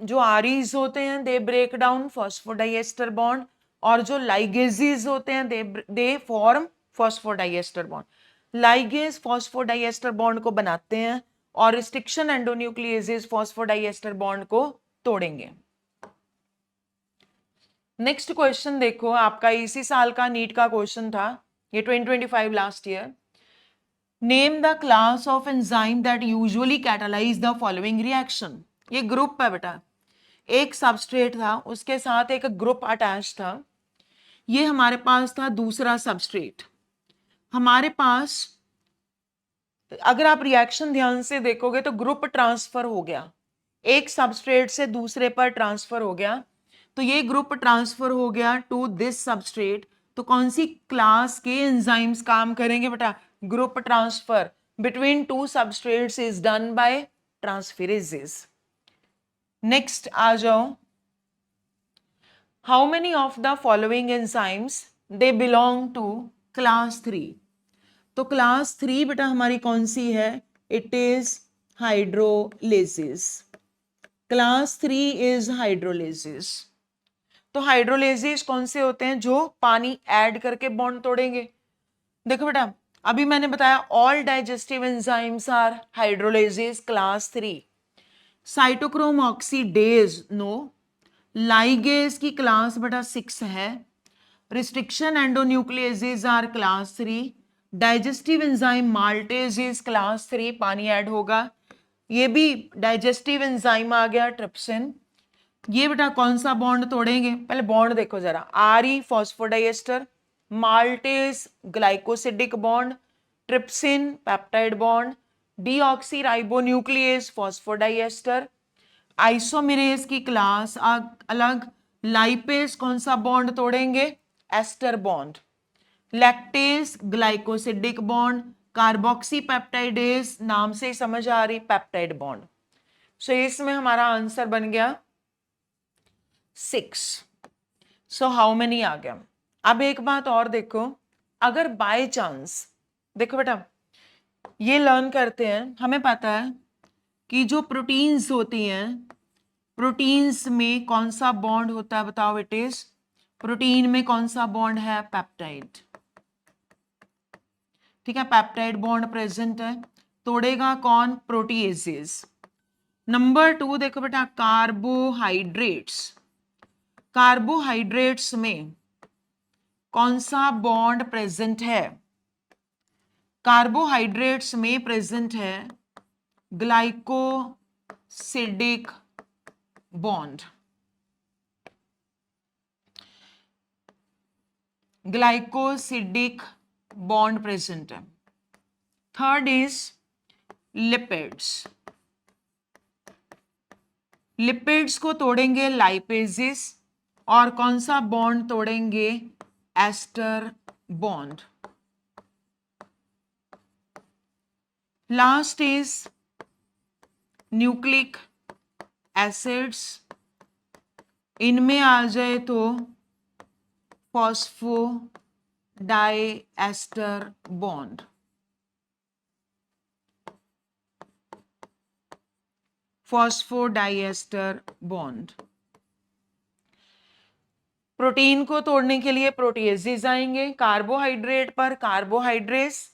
जो आरीज होते हैं they break down phosphodiester bond, और जो लाइगेजेस होते हैं they form phosphodiester bond. Ligase phosphodiester bond को बनाते हैं और रिस्ट्रिक्शन एंडोन्यूक्लिएजेस फॉस्फोडाइएस्टर बॉन्ड को तोड़ेंगे। नेक्स्ट क्वेश्चन देखो, आपका इसी साल का नीट का क्वेश्चन था, ये 2025 last year. Name the class of enzyme that usually catalyse the following reaction. ये ग्रुप है बेटा, एक सबस्ट्रेट था उसके साथ एक ग्रुप अटैच था, ये हमारे पास था दूसरा सबस्ट्रेट। हमारे पास अगर आप रिएक्शन ध्यान से देखोगे तो ग्रुप ट्रांसफर हो गया, एक सबस्ट्रेट से दूसरे पर ट्रांसफर हो गया, तो ये ग्रुप ट्रांसफर हो गया टू दिस सबस्ट्रेट। तो कौन सी क्लास के एंजाइम्स काम करेंगे बेटा, group transfer between two substrates is done by transferases. Next आ जाओ, how many of the following enzymes they belong to class 3। तो क्लास 3 बेटा हमारी कौन सी है, it is hydrolases. Class 3 is hydrolases. तो हाइड्रोलेसिस कौन से होते हैं, जो पानी ऐड करके बॉन्ड तोड़ेंगे। देखो बेटा, अभी मैंने बताया all digestive enzymes are hydrolases class 3। Cytochrome oxidase no. Ligase की क्लास बेटा 6 है। Restriction endonucleases are class 3। Digestive enzyme maltase is class 3, पानी ऐड होगा, ये भी डाइजेस्टिव एंजाइम आ गया ट्रिप्सिन। ये बेटा कौन सा बॉन्ड तोड़ेंगे, पहले बॉन्ड देखो जरा, आरी phosphodiester, maltase glycosidic bond, trypsin peptide bond, deoxyribonuclease phosphodiester. Isomerase की क्लास अलग, लाइपेज कौन सा बॉन्ड तोड़ेंगे, ester bond. Lactase glycosidic bond, carboxypeptidase नाम से समझ आ रही पेप्टाइड बॉन्ड। सो इसमें हमारा आंसर बन गया 6। सो हाउ मेनी आ गया। अब एक बात और देखो, अगर बाय चांस, देखो बेटा ये लर्न करते हैं, हमें पता है कि जो प्रोटीन्स होती हैं, प्रोटीन्स में कौन सा बॉन्ड होता है बताओ, इट इज, प्रोटीन में कौन सा बॉन्ड है, पेप्टाइड। ठीक है, पेप्टाइड बॉन्ड प्रेजेंट है, तोड़ेगा कौन, प्रोटीएजेस। नंबर 2 देखो बेटा, कार्बोहाइड्रेट्स। कार्बोहाइड्रेट्स में कौन सा बॉन्ड प्रेजेंट है, कार्बोहाइड्रेट्स में प्रेजेंट है glycosidic bond. Glycosidic bond present है। Third is lipids. लिपिड्स को तोड़ेंगे लाइपेजेस, और कौन सा बॉन्ड तोड़ेंगे, ester bond. Last is nucleic acids, इनमें आ जाए तो phosphodiester bond. Phosphodiester bond. Protein को तोड़ने के लिए प्रोटीएजेज आएंगे, कार्बोहाइड्रेट पर कार्बोहाइड्रेस,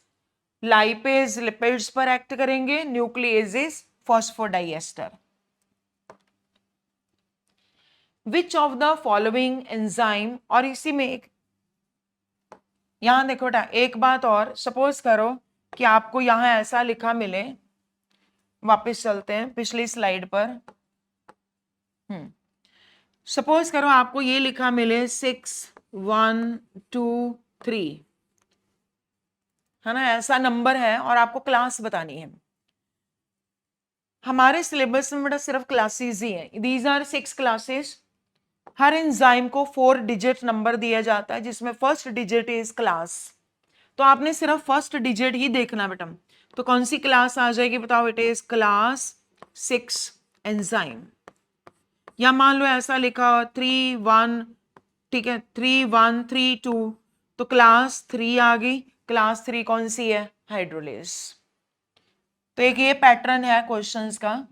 लाइपेज लिपिड्स पर एक्ट करेंगे, nucleases phosphodiester. Which of the following enzyme, और इसी में एक यहां देखो बेटा एक बात और, सपोज करो कि आपको यहां ऐसा लिखा मिले, वापस चलते हैं पिछली स्लाइड पर। सपोज करो आपको ये लिखा मिले 6 1 2 3, है ना, ऐसा नंबर है और आपको क्लास बतानी है। हमारे सिलेबस में बेटा सिर्फ क्लासेस ही है, दीज आर 6 क्लासेस। हर एंजाइम को 4 डिजिट नंबर दिया जाता है जिसमें फर्स्ट डिजिट इज क्लास। तो आपने सिर्फ फर्स्ट डिजिट ही देखना बेटा। तो कौन सी क्लास आ जाएगी बताओ? It is class 6 enzyme. या मान लो ऐसा लिखा 3 1, ठीक है, 3 1 3 2, तो क्लास 3 आ गई। क्लास 3 कौन सी है? हाइड्रोलेज। तो एक ये पैटर्न है क्वेश्चंस का।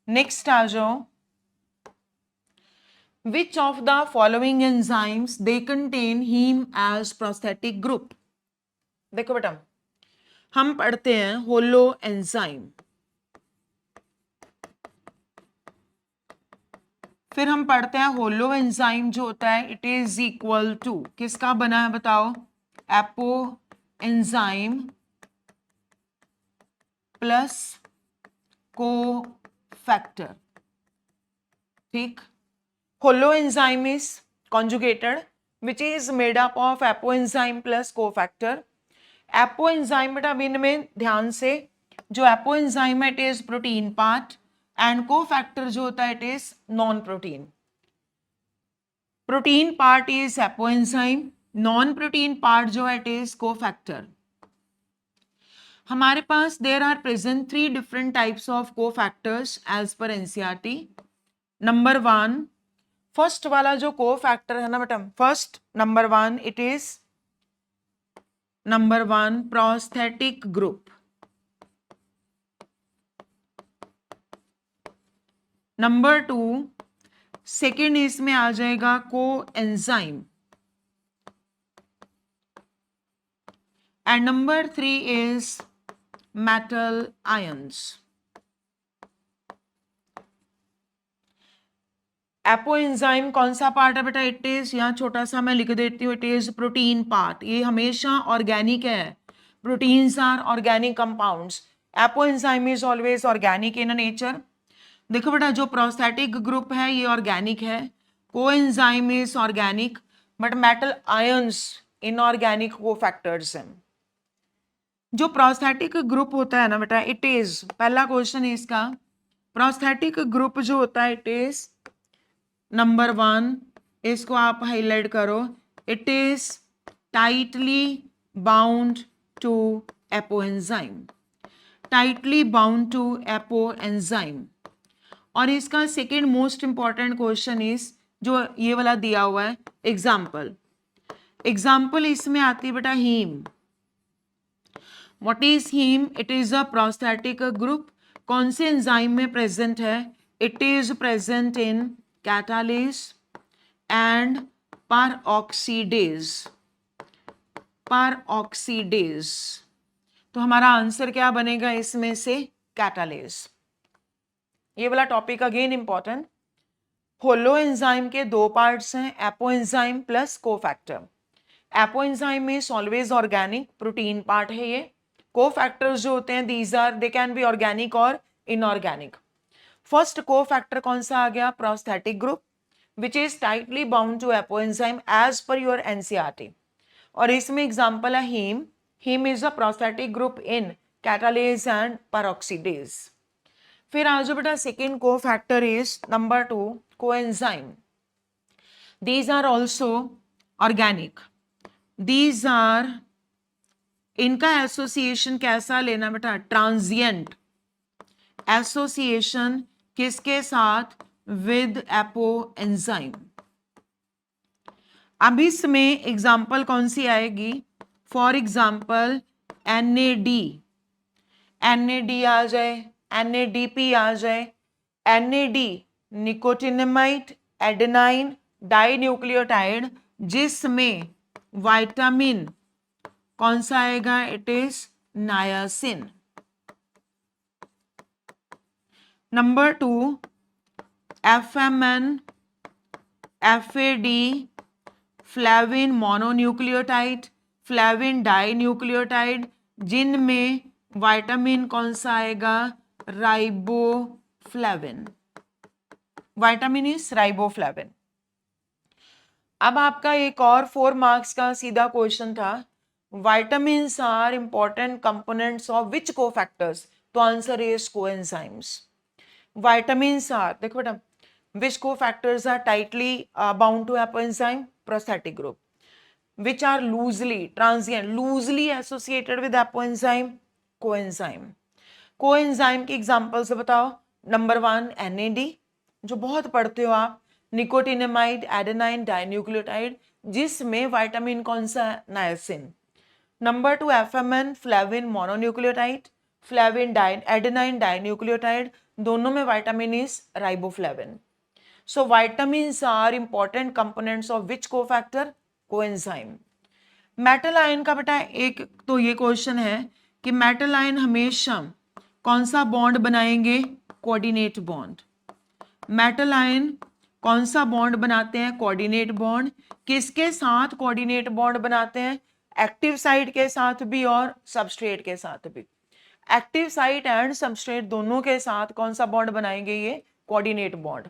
नेक्स्ट आ जाओ, which of the following enzymes they contain heme as prosthetic group? देखो बेटा हम पढ़ते हैं होलो एंजाइम, फिर हम पढ़ते हैं होलो एंजाइम जो होता है इट इज इक्वल टू किसका बना है बताओ? Apoenzyme plus cofactor. ठीक, holoenzyme is conjugated which is made up of apoenzyme plus cofactor। Apoenzyme बेटा इनमें ध्यान से, जो एपोएंजाइम है it is protein part and cofactor जो होता है it is non protein. Protein part is apoenzyme, non protein part जो है इट इज कोफैक्टर। हमारे पास there are present 3 different types of cofactors as per NCERT. Number 1, first वाला जो कोफैक्टर है ना बेटा, first number 1 it is number 1 prosthetic group. Number 2 second इसमें आ जाएगा को enzyme, and number 3 is metal ions. Apoenzyme कौन सा पार्ट है बेटा? इट इज, यहाँ छोटा सा मैं लिख देती हूँ, इट इज प्रोटीन पार्ट। ये हमेशा ऑर्गेनिक है, proteins are organic compounds, apoenzyme is always organic in nature. देखो बेटा जो प्रोस्थेटिक ग्रुप है ये ऑर्गेनिक है, coenzyme is organic, but metal ions inorganic cofactors हैं। जो प्रोस्थेटिक ग्रुप होता है ना बेटा इट इज, पहला क्वेश्चन है इसका, प्रोस्थेटिक ग्रुप जो होता है इट इज नंबर 1, इसको आप हाईलाइट करो, it is tightly bound to apoenzyme, tightly bound to apoenzyme. और इसका second most important question is जो ये वाला दिया हुआ है, एग्जाम्पल। एग्जाम्पल इसमें आती है बेटा haem. What is haem? It is a prosthetic group. कौन से एंजाइम में प्रेजेंट है? It is present in catalase and peroxidase, peroxidase. तो हमारा आंसर क्या बनेगा इसमें से? कैटालेज। ये वाला topic again important. Holoenzyme के 2 पार्ट्स हैं, apoenzyme plus cofactor. Apoenzyme is always organic, protein part है ये। कोफैक्टर्स जो होते हैं these are, they can be organic और इनऑर्गेनिक। फर्स्ट कोफैक्टर कौन सा आ गया? Prosthetic group which is tightly bound to apoenzyme as per your NCERT. और इसमें एग्जांपल है haem. Haem is a prosthetic group in catalase and peroxidase. फिर आ जाओ बेटा second cofactor is number 2 coenzyme. These are also organic, these are, इनका एसोसिएशन कैसा लेना बेटा? ट्रांजिएंट एसोसिएशन, किसके साथ? With apoenzyme. अब इसमें एग्जाम्पल कौन सी आएगी? फॉर एग्जाम्पल NAD, NAD आ जाए, NADP आ जाए, NAD निकोटिनामाइड एडेनाइन डाइन्यूक्लियोटाइड, जिसमें विटामिन कौन सा आएगा? It is niacin. Number 2 FMN FAD flavin mononucleotide flavin dinucleotide, जिनमें विटामिन कौन सा आएगा? राइबोफ्लेविन। Vitamin is riboflavin. अब आपका एक और 4 मार्क्स का सीधा क्वेश्चन था, vitamins are important components of which cofactors? तो answer is coenzymes. Vitamins are, देखो बेटा, which cofactors are tightly bound to apoenzyme? Prosthetic group. Which are loosely associated with apoenzyme? Coenzyme. Coenzyme की एग्जांपल्स बताओ। नंबर 1 NAD, जो बहुत पढ़ते हो आप, निकोटिनामाइड एडेनाइन डाइन्यूक्लियोटाइड, जिसमें विटामिन कौन सा है? Niacin. Number 2 FMN flavin mononucleotide flavin adenine dinucleotide, दोनों में vitamin is riboflavin. So vitamins are important components of which cofactor? Coenzyme. Metal ion का बेटा एक तो ये क्वेश्चन है कि मेटल आयन हमेशा कौन सा बॉन्ड बनाएंगे? Coordinate bond. मेटल आयन कौन सा बॉन्ड बनाते हैं? Coordinate bond. किसके साथ कोऑर्डिनेट बॉन्ड बनाते हैं? एक्टिव साइट के साथ भी और सबस्ट्रेट के साथ भी। एक्टिव साइट एंड सबस्ट्रेट दोनों के साथ कौन सा बॉन्ड बनाएंगे? ये कोऑर्डिनेट बॉन्ड।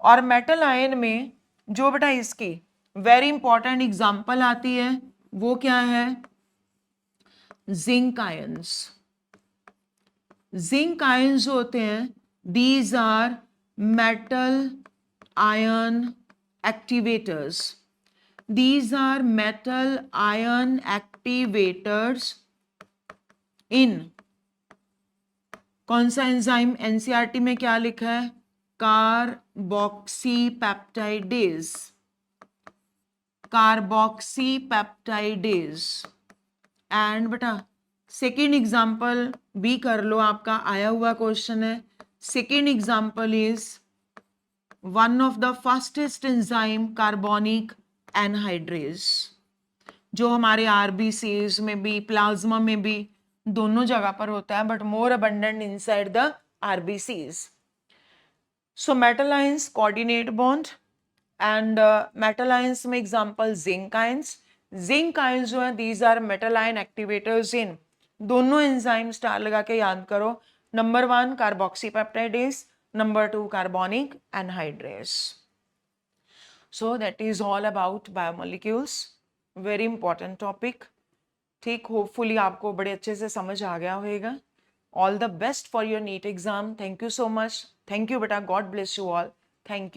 और मेटल आयन में जो बेटा इसकी वेरी इंपॉर्टेंट एग्जांपल आती है वो क्या है? Zinc ions. जिंक आयंस जो होते हैं, these are metal ion activators. These are metal ion activators in कौन सा एंजाइम? एनसीईआरटी में क्या लिखा है? कार्बोक्सीपेप्टाइडेज। कार्बोक्सीपेप्टाइडेज। एंड बेटा सेकेंड एग्जांपल भी कर लो, आपका आया हुआ क्वेश्चन है। Second example is one of the fastest enzyme carbonic anhydrase, जो हमारे आरबीसीज में भी प्लाज्मा में भी दोनों जगह पर होता है, but more abundant inside the RBCs. So metal ions coordinate bond and metal ions में example zinc ions. Zinc ions जो है these are metal ion activators in, दोनों enzyme स्टार लगा के याद करो। Number 1 carboxypeptidase, number 2 carbonic anhydrase. So that is all about biomolecules. Very important topic. ठीक, होपफुली आपको बड़े अच्छे से समझ आ गया होगा। All the best for your NEET exam. Thank you so much. Thank you, beta. God bless you all. Thank you.